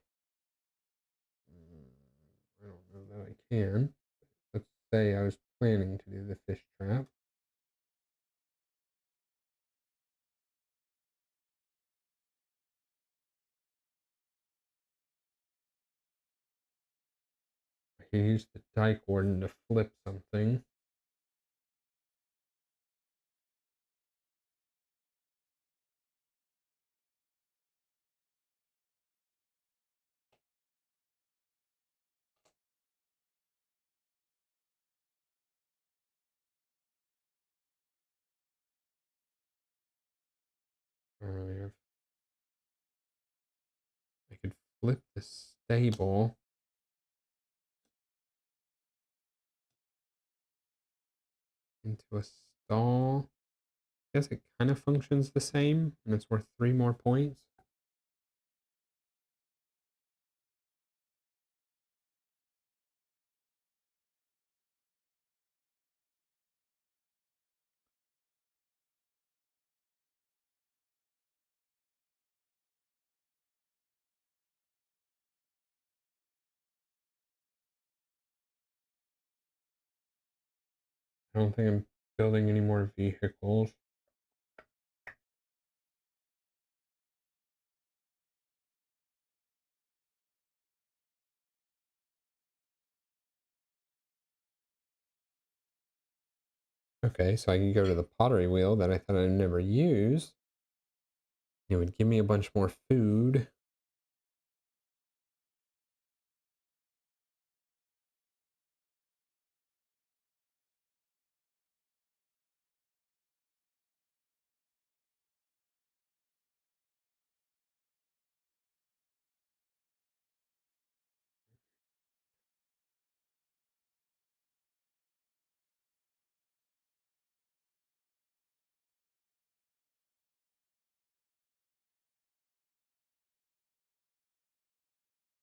I don't know that I can. Let's say I was planning to do the fish trap. I can use the dike warden to flip something. I could flip the stable. Into a stall. I guess it kind of functions the same, and it's worth 3 more points. I don't think I'm building any more vehicles. Okay, so I can go to the pottery wheel that I thought I'd never use. It would give me a bunch more food.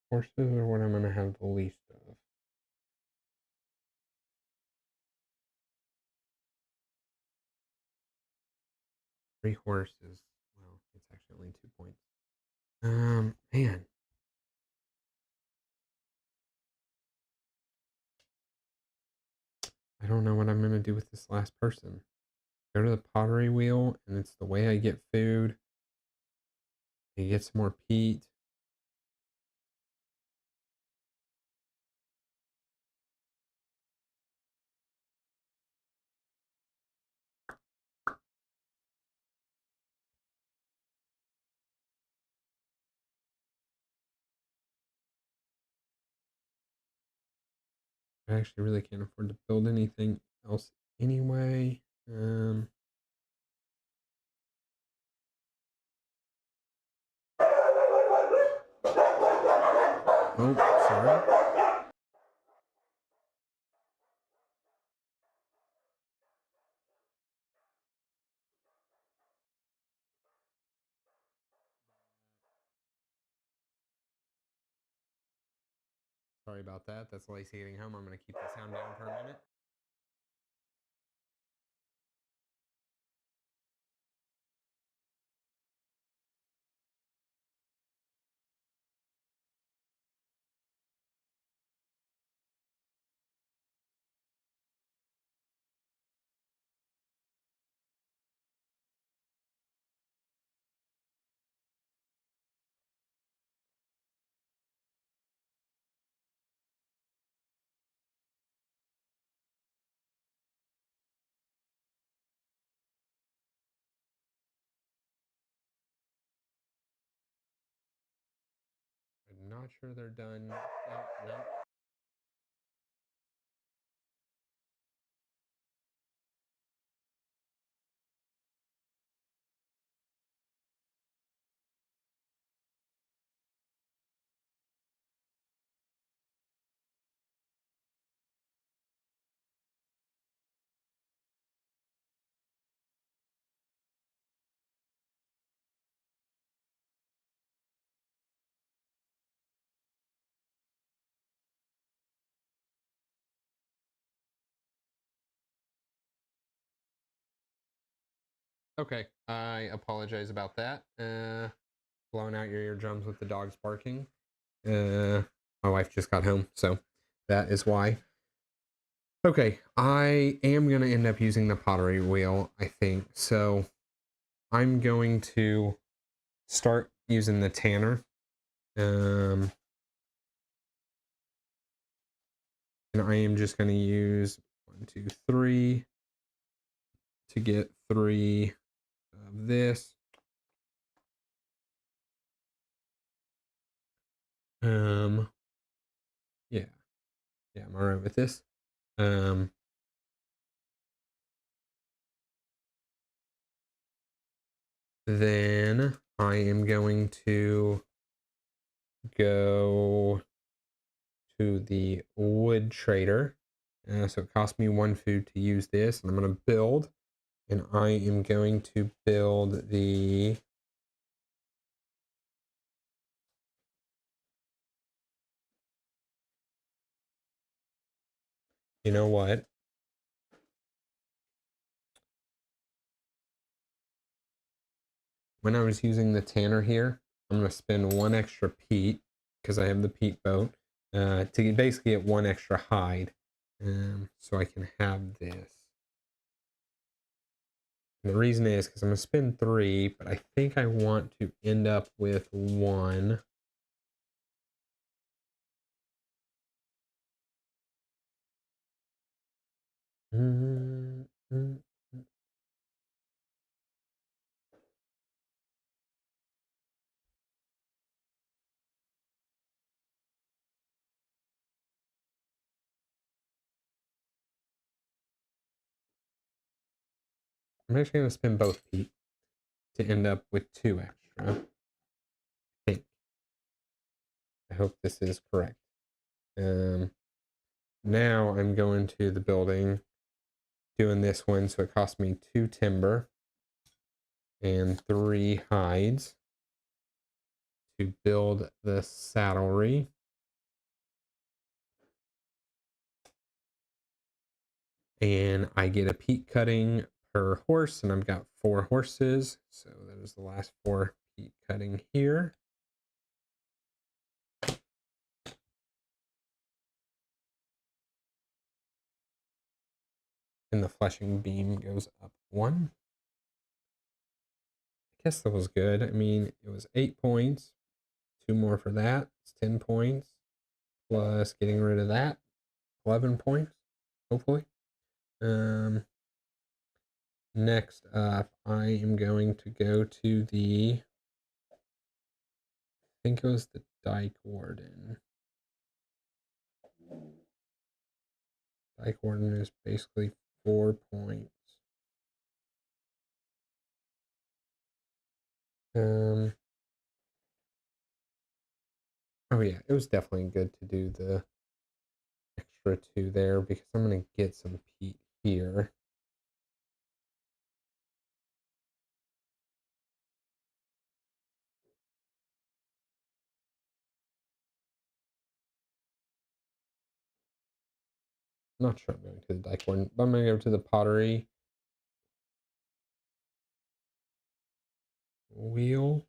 Horses are what I'm going to have the least of. 3 horses. Well, it's actually only 2 points. Man. I don't know what I'm going to do with this last person. Go to the pottery wheel, and it's the way I get food. I get some more peat. I actually really can't afford to build anything else anyway. Oh, sorry. Sorry about that. That's Lacey getting home. I'm going to keep the sound down for a minute. I'm not sure they're done. No, no. Okay, I apologize about that. Blowing out your eardrums with the dogs barking. My wife just got home, so that is why. Okay, I am going to end up using the pottery wheel, I think. So I'm going to start using the tanner. And I am just going to use 1, 2, 3 to get 3 of this. Yeah, I'm all right with this. Then I am going to go to the wood trader. So it cost me 1 food to use this, and I'm going to build. And I am going to build the... You know what? When I was using the tanner here, I'm going to spend 1 extra peat, because I have the peat boat, to basically get 1 extra hide. So I can have this. And the reason is because I'm going to spend 3, but I think I want to end up with 1. I'm actually going to spend both Pete to end up with 2 extra. I think. I hope this is correct. Now I'm going to the building, doing this one, so it cost me 2 timber and 3 hides to build the saddlery. And I get a peat cutting per horse, and I've got 4 horses, so that is the last 4 peat cutting here. And the fleshing beam goes up 1. I guess that was good. I mean, it was 8 points. 2 more for that. It's 10 points. Plus getting rid of that. 11 points, hopefully. Next up, I am going to go to the, I think it was the Dyke Warden. Dyke Warden is basically 4 points. Oh yeah, it was definitely good to do the extra 2 there because I'm going to get some peat here. I'm not sure I'm going to the Dyke Warden, but I'm going to go to the pottery wheel.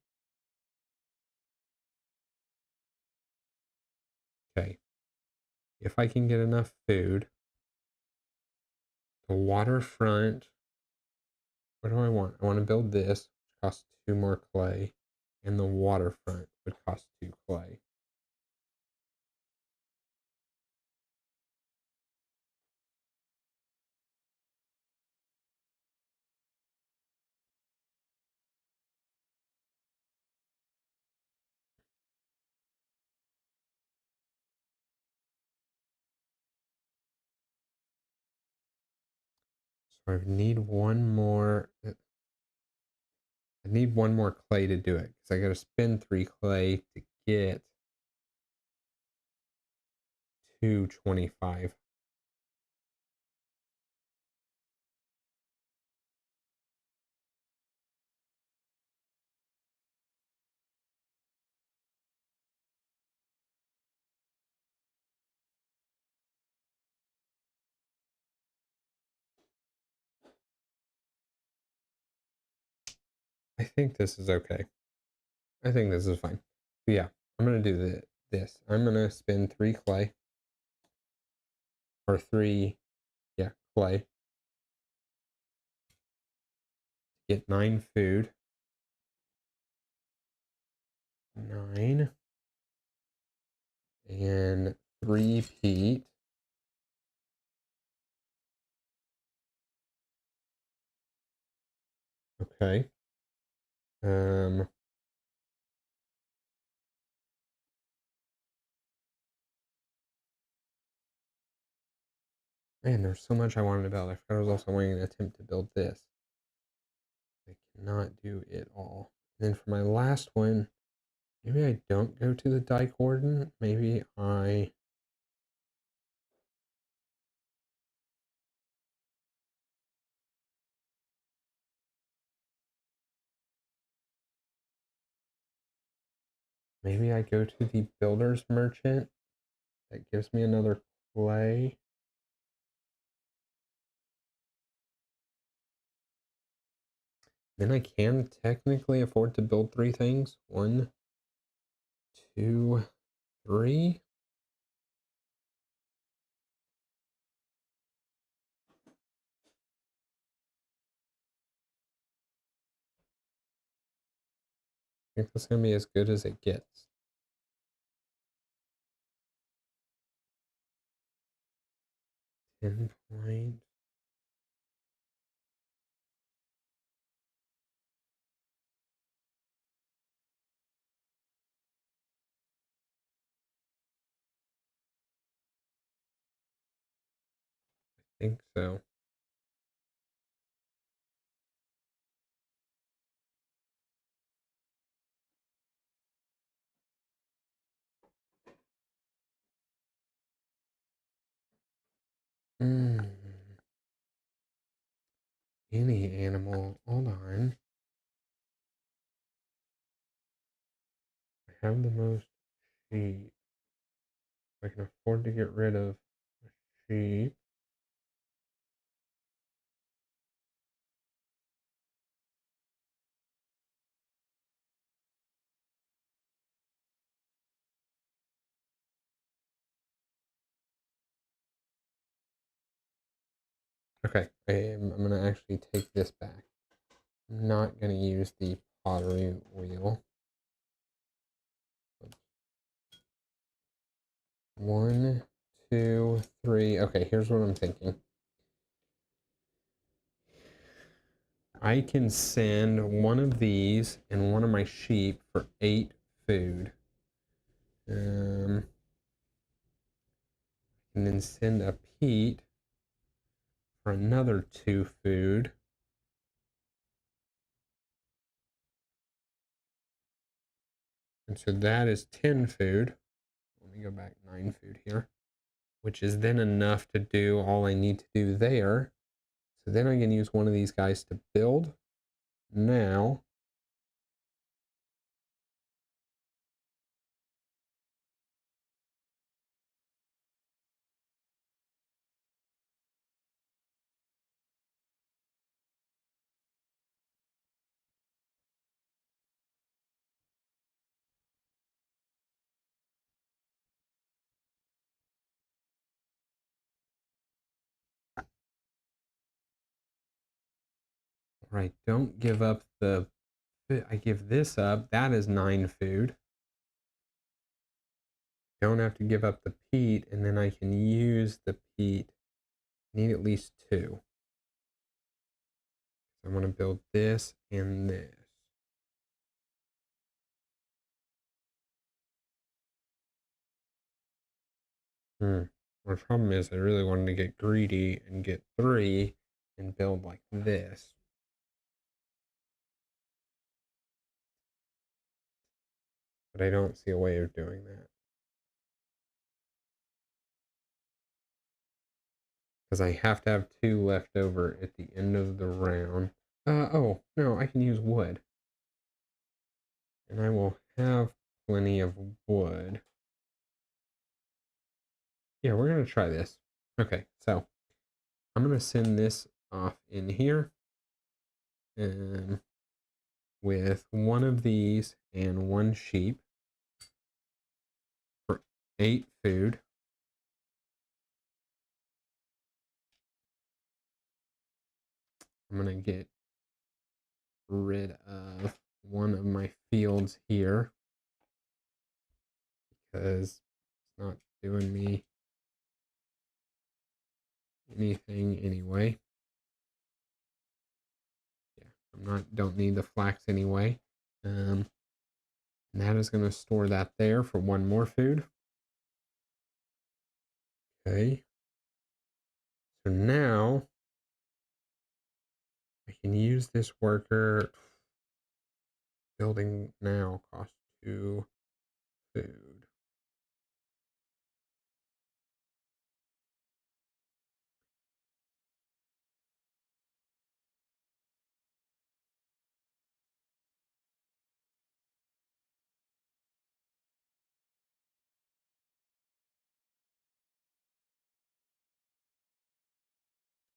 Okay. If I can get enough food, the waterfront, what do I want? I want to build this, which costs 2 more clay, and the waterfront would cost 2 clay. So I need one more. I need one more clay to do it because I got to spend 3 clay to get 225. I think this is okay. I think this is fine. But yeah, I'm gonna do this. I'm gonna spend 3 clay or 3, yeah, clay. Get 9 food. 9 and 3 peat. Okay. Um. Man, there's so much I wanted to build. I forgot I was also wanting to attempt to build this. I cannot do it all. And then for my last one, maybe I don't go to the Dyke Warden. Maybe I... Maybe I go to the Builder's Merchant. That gives me another clay. Then I can technically afford to build 3 things. 1, 2, 3. think that's gonna be as good as it gets. Point. I think so. Hmm. Any animal. Hold on. I have the most sheep. I can afford to get rid of a sheep. Okay, I'm gonna actually take this back. I'm not gonna use the pottery wheel. One, two, three. Okay, here's what I'm thinking. I can send one of these and one of my sheep for 8 food. And then send a Pete for another 2 food. And so that is 10 food. Let me go back 9 food here, which is then enough to do all I need to do there. So then I can use one of these guys to build. Now, right, don't give up the, I give this up. That is 9 food. Don't have to give up the peat, and then I can use the peat. Need at least 2. I want to build this and this. The problem is I really wanted to get greedy and get 3 and build like this. But I don't see a way of doing that. Because I have to have 2 left over at the end of the round. Oh, no, I can use wood. And I will have plenty of wood. Yeah, we're going to try this. Okay, so I'm going to send this off in here. And with one of these and 1 sheep for 8 food. I'm going to get rid of one of my fields here because it's not doing me anything anyway. Yeah, don't need the flax anyway. And that is going to store that there for 1 more food. Okay. So now I can use this worker. Building now costs 2 food.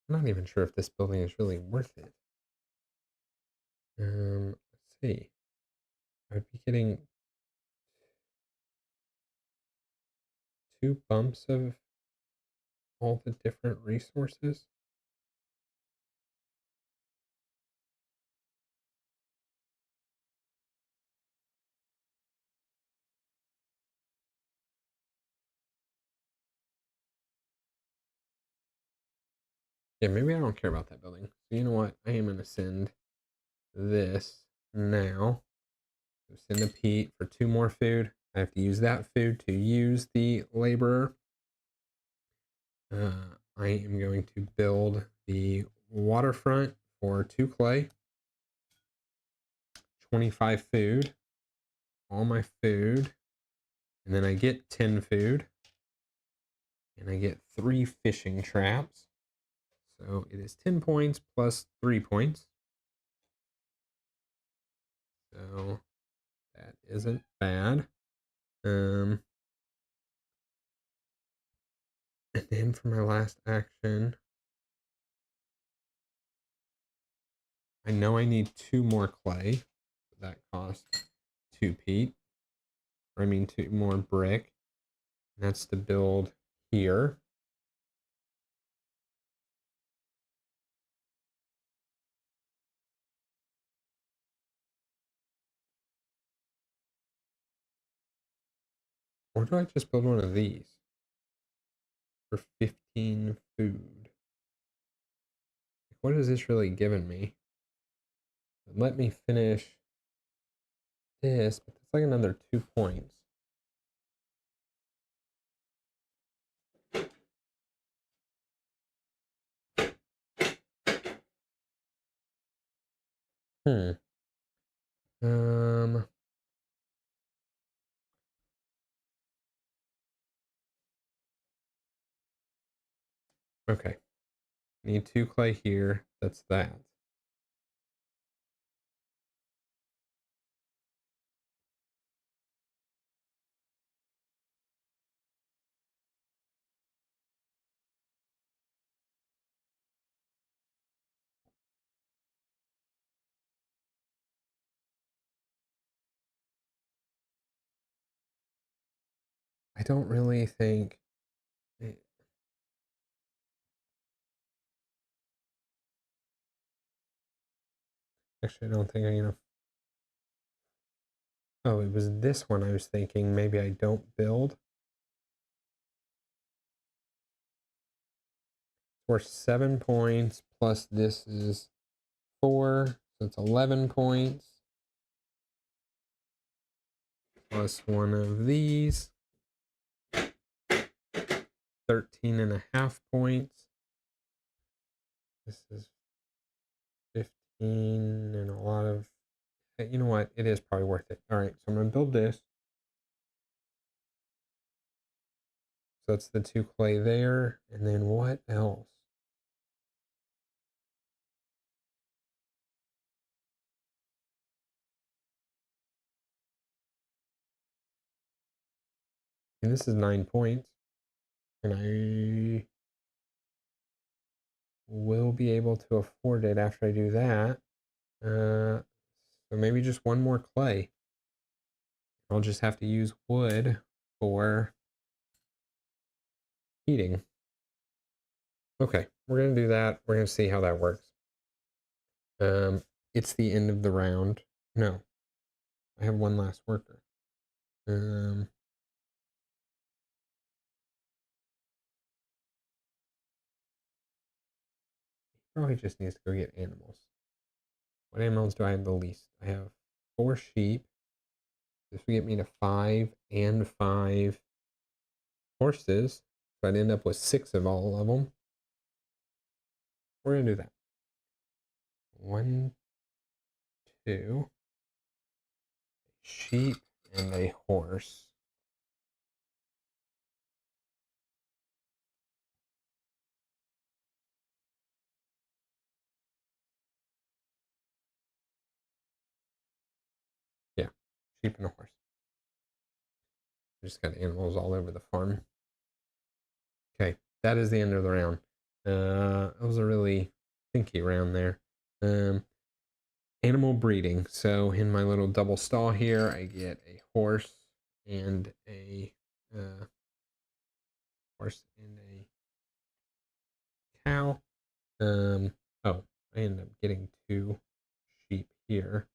I'm not even sure if this building is really worth it. Let's see. I'd be getting 2 bumps of all the different resources. Yeah, maybe I don't care about that building. So you know what? I am gonna send this now. So send a Pete for 2 more food. I have to use that food to use the laborer. I am going to build the waterfront for 2 clay, 25 food, all my food, and then I get 10 food, and I get 3 fishing traps. So it is 10 points plus 3 points. So that isn't bad. And then for my last action, I know I need 2 more clay. That costs 2 peat. Or I mean 2 more brick. And that's to build here. Or do I just build one of these for 15 food? What is this really giving me? Let me finish this, but that's like another 2 points. Hmm. Um. Okay. Need 2 clay here. That's that. I don't really think. Actually, I don't think I'm gonna. Oh, it was this one I was thinking. Maybe I don't build. For 7 points, plus this is 4, so it's 11 points. Plus one of these, 13 and a half points. This is 15 and a lot of, you know what? It is probably worth it. All right, so I'm going to build this. So that's the 2 clay there. And then what else? And this is 9 points. And I will be able to afford it after I do that. So maybe just 1 more clay. I'll just have to use wood for heating. Okay, we're going to do that. We're going to see how that works. It's the end of the round. No, I have 1 last worker. Probably just needs to go get animals. What animals do I have the least? I have 4 sheep. This would get me to 5 and 5 horses. So I'd end up with 6 of all of them. We're going to do that. 1, 2, sheep, and a horse. Yeah, sheep and a horse. I just got animals all over the farm. Okay, that is the end of the round. It was a really thinky round there. Animal breeding. So in my little double stall here, I get a horse and a uh, cow. Oh, I end up getting 2 sheep here.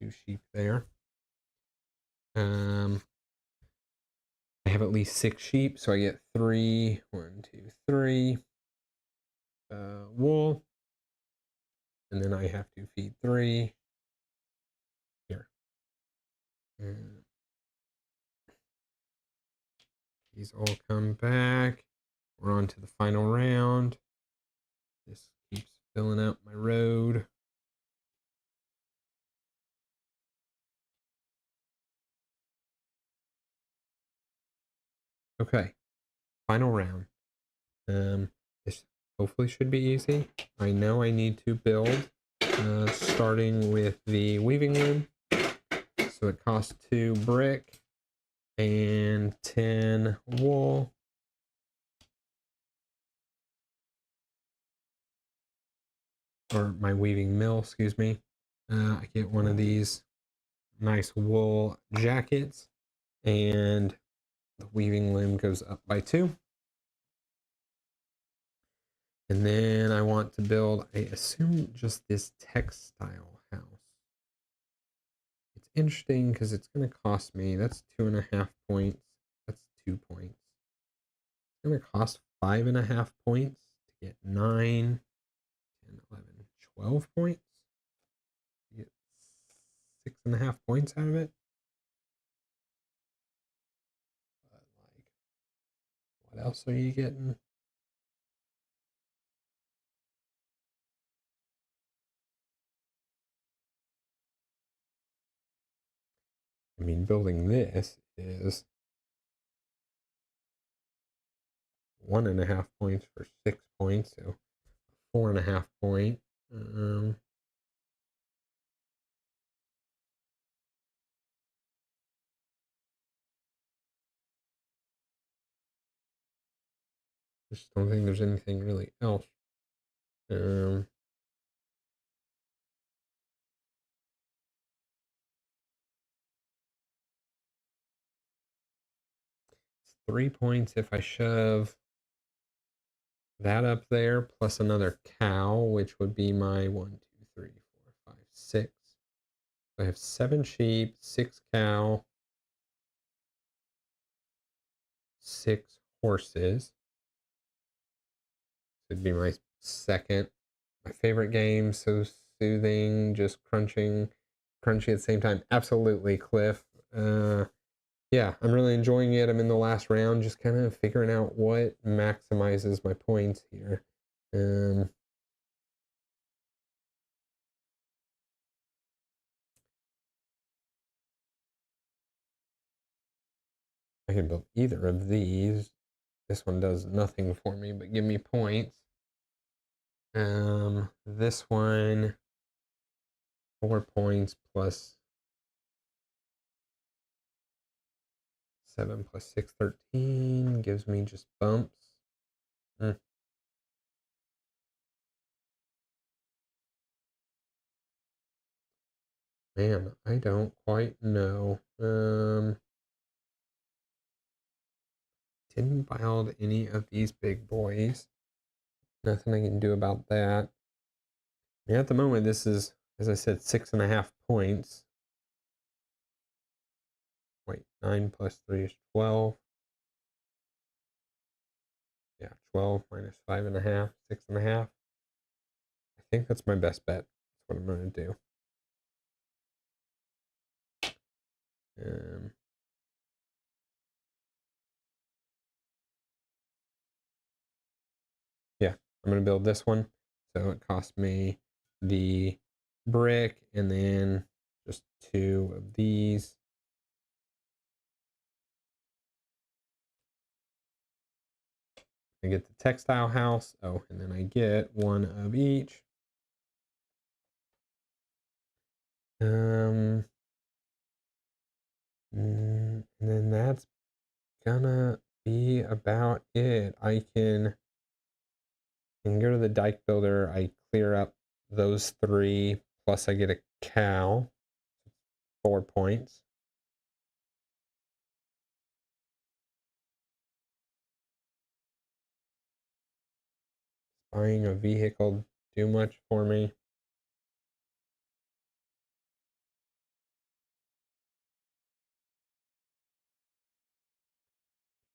2 sheep there. I have at least 6 sheep, so I get 3, 1, 2, 3 wool, and then I have to feed 3 here. And these all come back. We're on to the final round. This keeps filling out my road. Okay, final round. This hopefully should be easy. I know I need to build, starting with the weaving loom. So it costs 2 brick and 10 wool. Or my weaving mill, excuse me. I get one of these nice wool jackets, and the weaving loom goes up by 2. And then I want to build, I assume, just this textile house. It's interesting because it's going to cost me, that's 2.5 points. That's 2 points. It's going to cost 5.5 points to get 9, 10, 11, 12 points. You get 6.5 points out of it. But like, what else are you getting? I mean, building this is 1.5 points for 6 points, so 4.5 point. Just don't think there's anything really else. It's 3 points if I shove that up there, plus another cow, which would be my 1, 2, 3, 4, 5, 6. I have 7 sheep, 6 cow, 6 horses. It'd be my second, my favorite game. So soothing, just crunching, crunchy at the same time. Absolutely, Cliff. Yeah, I'm really enjoying it. I'm in the last round, just kind of figuring out what maximizes my points here. I can build either of these. This one does nothing for me, but give me points. This one, 4 points plus 7 plus 6, 13, gives me just bumps. Man, I don't quite know. Didn't build any of these big boys. Nothing I can do about that. Yeah, at the moment, this is, as I said, 6.5 points. Wait, 9 plus 3 is 12. Yeah, 12 minus 5.5, 6.5. I think that's my best bet. That's what I'm going to do. Yeah, I'm going to build this one. So it cost me the brick and then just 2 of these. I get the textile house. Oh, and then I get 1 of each. And then that's gonna be about it. I can go to the dike builder. I clear up those 3, plus I get a cow. 4 points. Buying a vehicle do much for me.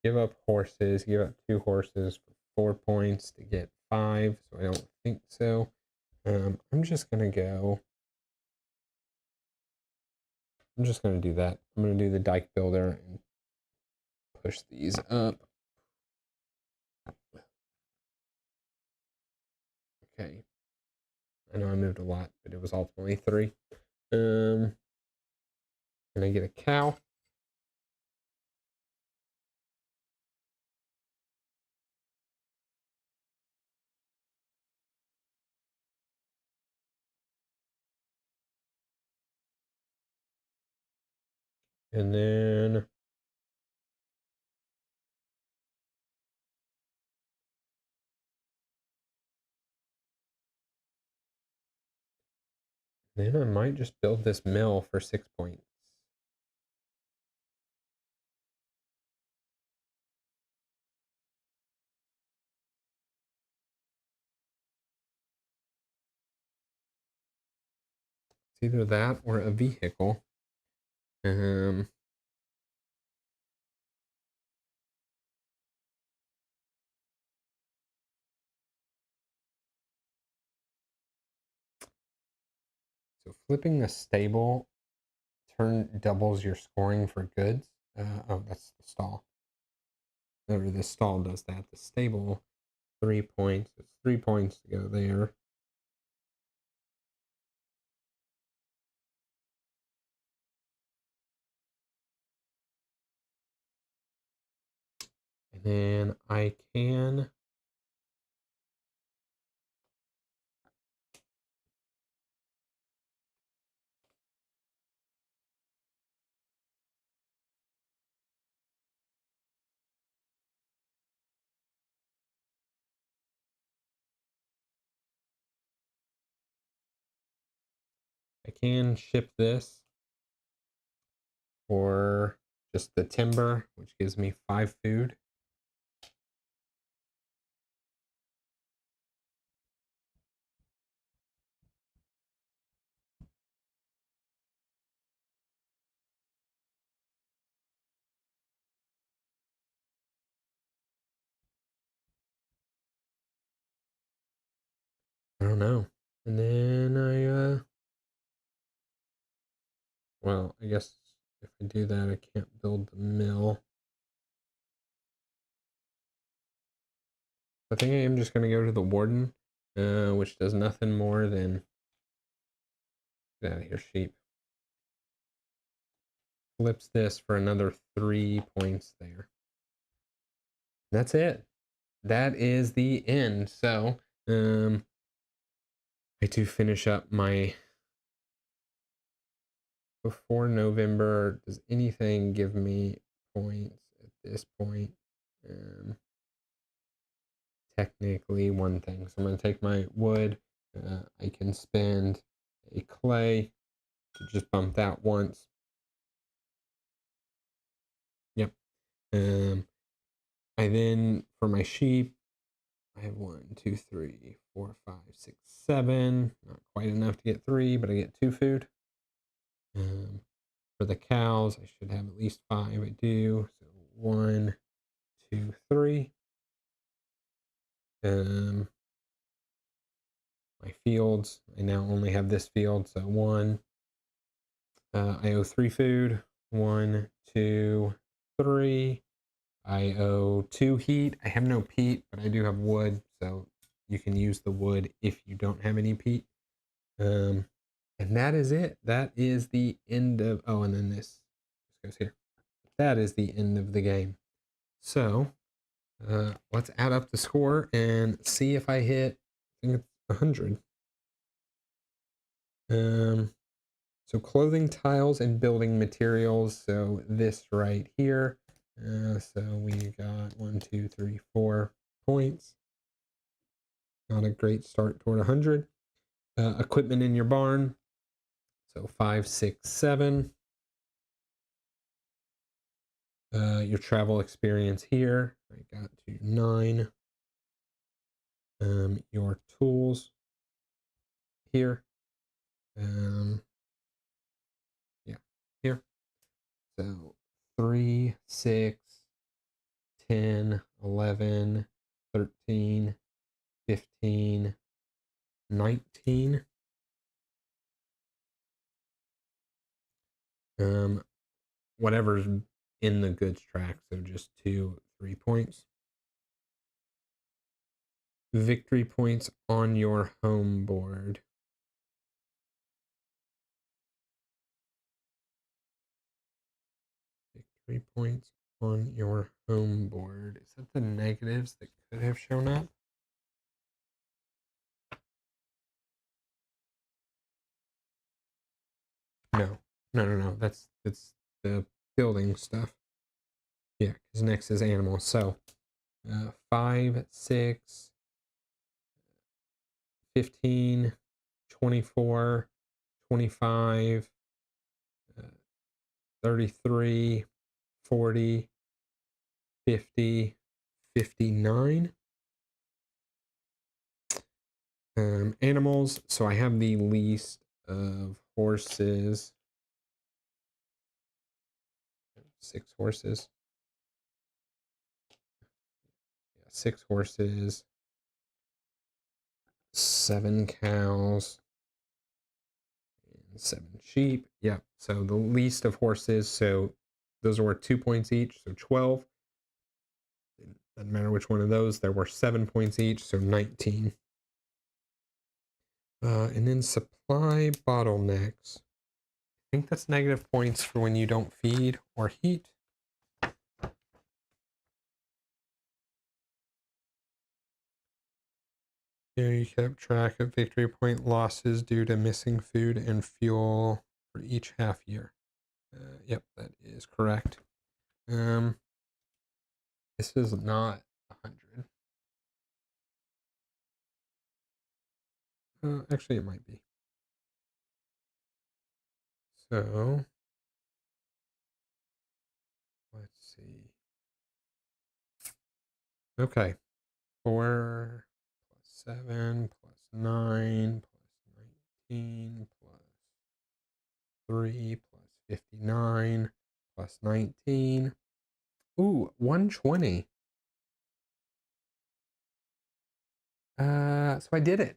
give up horses, give up 2 horses for 4 points to get 5, so I don't think so. I'm just gonna do that. I'm gonna do the dike builder and push these up. Okay. I know I moved a lot, but it was ultimately 3. Can I get a cow? And then I might just build this mill for 6 points. It's either that or a vehicle. So flipping a stable doubles your scoring for goods. Oh, that's the stall. Or the stall does that. The stable, 3 points. It's 3 points to go there. And then I can ship this for just the timber, which gives me 5 food. I don't know. And then well, I guess if I do that, I can't build the mill. I think I am just going to go to the warden, which does nothing more than get out of here, sheep. Flips this for another 3 points there. That's it. That is the end. So, I do finish up my before November. Does anything give me points at this point? Technically, one thing. So I'm going to take my wood. I can spend a clay to just bump that once. Yep. I then, for my sheep, I have 1, 2, 3, 4, 5, 6, 7. Not quite enough to get 3, but I get 2 food. For the cows, I should have at least 5. I do. So 1, 2, 3. My fields, I now only have this field, so 1. I owe 3 food. 1, 2, 3. I owe 2 heat. I have no peat, but I do have wood, so you can use the wood if you don't have any peat. And that is it. That is the end of. Oh, and then this goes here. That is the end of the game. So let's add up the score and see if I hit. I think it's 100. So clothing tiles and building materials. So this right here. So we got 1, 2, 3, 4 points. Not a great start toward 100. Equipment in your barn. So 5, 6, 7. Your travel experience here. I got to 9. Your tools here. Yeah, here. So 3, 6, 10, 11, 13, 15, 19. Whatever's in the goods track, so just 2, 3 points. Victory points on your home board. Victory points on your home board. Is that the negatives that could have shown up? No. No. That's the building stuff. Yeah, because next is animals. So 5, 6, 15, 24, 25, 33, 40, 50, 59. Animals. So I have the least of horses. 6 horses. Yeah, 6 horses. 7 cows. And 7 sheep. Yeah. So the least of horses. So those are worth 2 points each. So 12. Doesn't matter which one of those. There were 7 points each. So 19. And then supply bottlenecks. I think that's negative points for when you don't feed or heat. Here you kept track of victory point losses due to missing food and fuel for each half year. Yep, that is correct. This is not 100. Actually, it might be. So, let's see. Okay. 4 plus 7 plus 9 plus 19 plus 3 plus 59 plus 19. Ooh, 120. So I did it.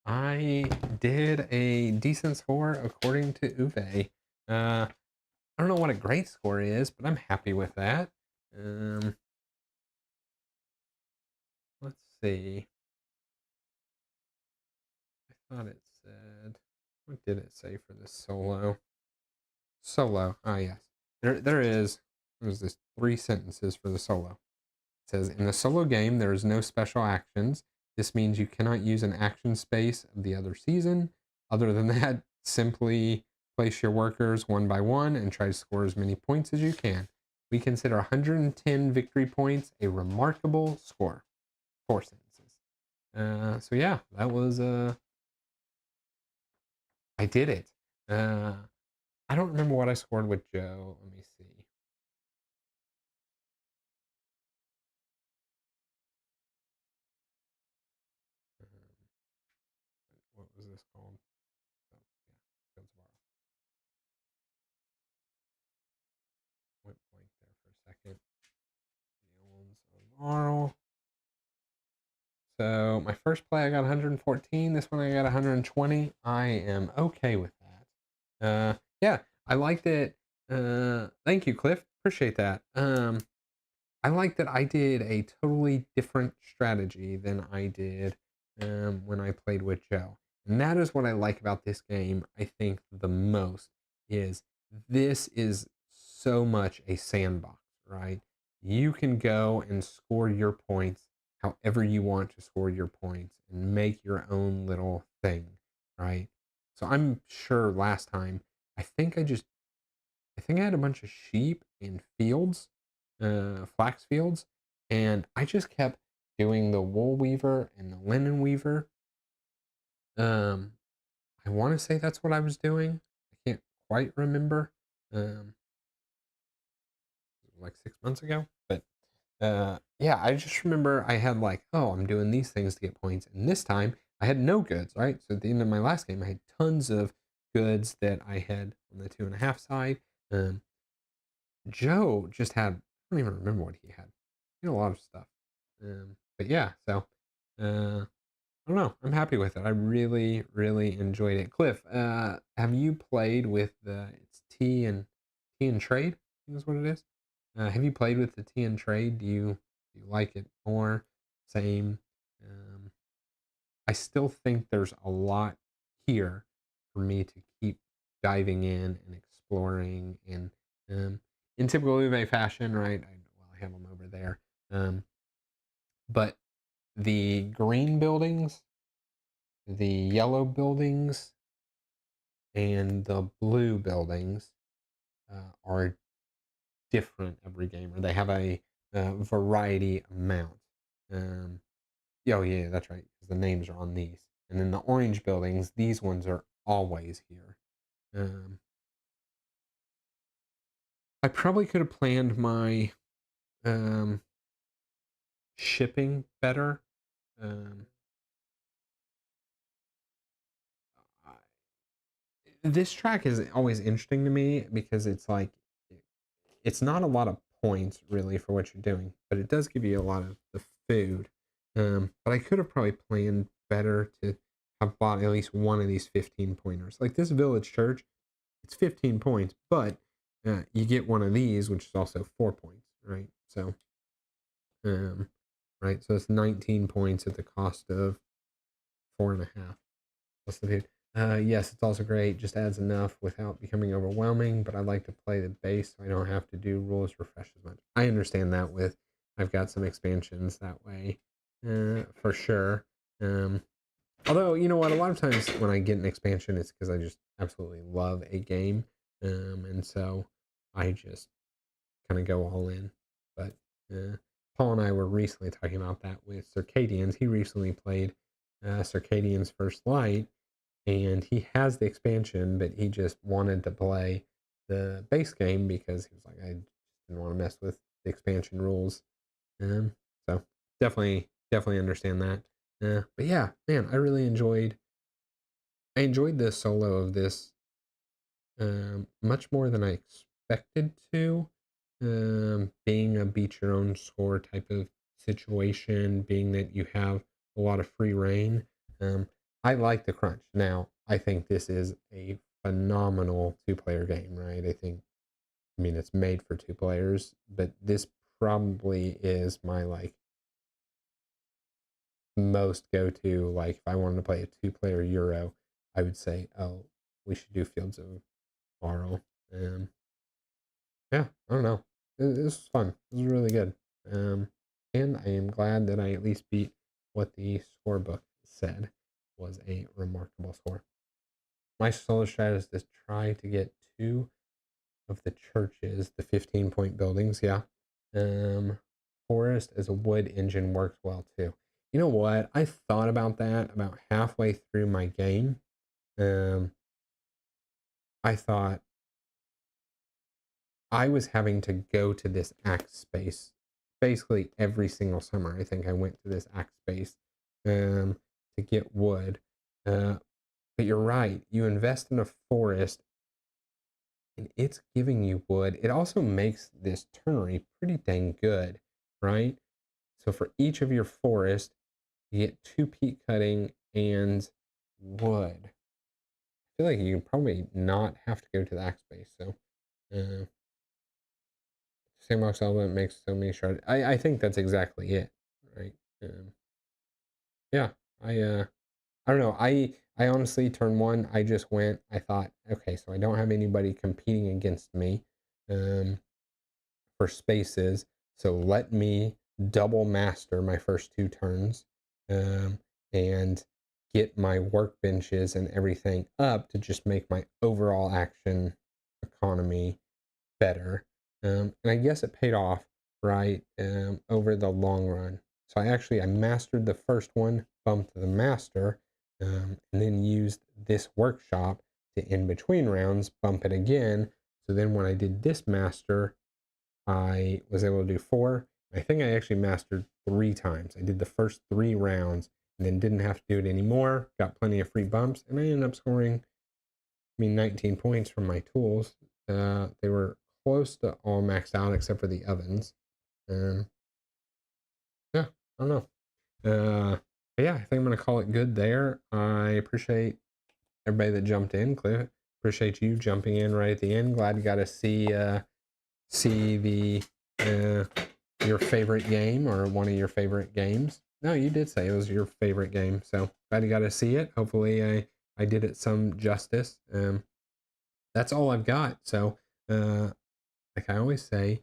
I did a decent score according to Uwe. I don't know what a great score is, but I'm happy with that. Let's see. I thought it said, what did it say for the solo? Solo. Ah, yes. There's this 3 sentences for the solo. It says, in the solo game, there is no special actions. This means you cannot use an action space of the other season. Other than that, simply place your workers one by one and try to score as many points as you can. We consider 110 victory points a remarkable score. 4 sentences. So yeah, that was, I did it. I don't remember what I scored with Joe. Let me see. What was this called? Oh, yeah, Fields of Arle. Went blank there for a second. Fields of Arle. So my first play I got 114. This one I got 120. I am okay with that. Yeah, I liked it. Thank you, Cliff. Appreciate that. I like that I did a totally different strategy than I did when I played with Joe. And that is what I like about this game, I think, the most, is this is so much a sandbox, right? You can go and score your points however you want to score your points and make your own little thing, right? So I'm sure last time, I think I had a bunch of sheep in fields, flax fields, and I just kept doing the wool weaver and the linen weaver. Um, I want to say that's what I was doing. I can't quite remember. Um, like 6 months ago, but yeah, I just remember I had like, oh, I'm doing these things to get points, and this time I had no goods, right? So at the end of my last game, I had tons of goods that I had on the 2.5 side. Joe just had, I don't even remember what he had. a lot of stuff. But yeah, so I don't know. I'm happy with it. I really, really enjoyed it. Cliff, have you played with the it's Tea and Trade? I think is what it is. Have you played with the Tea and Trade? Do you like it more? Same. Um, I still think there's a lot here for me to keep diving in and exploring and um, in typical Uwe fashion, right? I have them over there. Um, but the green buildings, the yellow buildings, and the blue buildings are different every game, or they have a variety amount. Um, oh yeah, that's right, because the names are on these. And then the orange buildings, these ones are always here. Um, I probably could have planned my um, shipping better. Um, this track is always interesting to me because it's like it's not a lot of points really for what you're doing, but it does give you a lot of the food. But I could have probably planned better to have bought at least one of these 15 pointers. Like this village church, it's 15 points, but you get one of these, which is also 4 points, right? So, um, right, so it's 19 points at the cost of 4.5. What's the food? Yes, it's also great. Just adds enough without becoming overwhelming. But I like to play the base, so I don't have to do rules refresh as much. I understand that with I've got some expansions that way, for sure. Um, Although you know what, a lot of times when I get an expansion, it's because I just absolutely love a game, and so I just kind of go all in. But Paul and I were recently talking about that with Circadians. He recently played Circadians First Light, and he has the expansion, but he just wanted to play the base game because he was like, I didn't want to mess with the expansion rules. Um, so definitely understand that. But yeah, man, I enjoyed the solo of this much more than I expected to. Being a beat your own score type of situation, being that you have a lot of free reign. Um, I like the crunch. Now, I think this is a phenomenal two-player game, right? I mean, it's made for two players, but this probably is my like most go-to. Like, if I wanted to play a two-player Euro, I would say, oh, we should do Fields of Arle. Um, yeah, I don't know. This was fun. This was really good. Um, and I am glad that I at least beat what the scorebook said was a remarkable score. My solo strat is to try to get two of the churches, the 15-point buildings. Yeah. Um, Forest as a wood engine works well too. You know what? I thought about that about halfway through my game. Um, I thought I was having to go to this act space basically every single summer. I think I went to this act space to get wood. Uh, but you're right. You invest in a forest and it's giving you wood. It also makes this ternary pretty dang good, right? So for each of your forest, you get two peat cutting and wood. I feel like you can probably not have to go to the axe space. So uh, sandbox element makes so many shards. I think that's exactly it, right? Um, yeah, I don't know. I honestly turn one. I just went. I thought, okay, so I don't have anybody competing against me. Um, for spaces. So let me double master my first two turns um, and get my workbenches and everything up to just make my overall action economy better. And I guess it paid off, right, over the long run. So I mastered the first one, bumped the master, and then used this workshop to in between rounds bump it again. So then when I did this master, I was able to do four. I think I actually mastered 3 times. I did the first 3 rounds and then didn't have to do it anymore. Got plenty of free bumps, and I ended up scoring, 19 points from my tools. They were close to all maxed out except for the ovens. Um, I don't know. But yeah, I think I'm gonna call it good there. I appreciate everybody that jumped in. Cliff, appreciate you jumping in right at the end. Glad you got to see the uh, your favorite game or one of your favorite games. No, you did say it was your favorite game, so glad you got to see it. Hopefully, I did it some justice. That's all I've got. So, like I always say,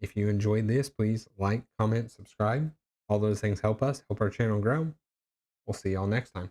if you enjoyed this, please like, comment, subscribe. All those things help us, help our channel grow. We'll see y'all next time.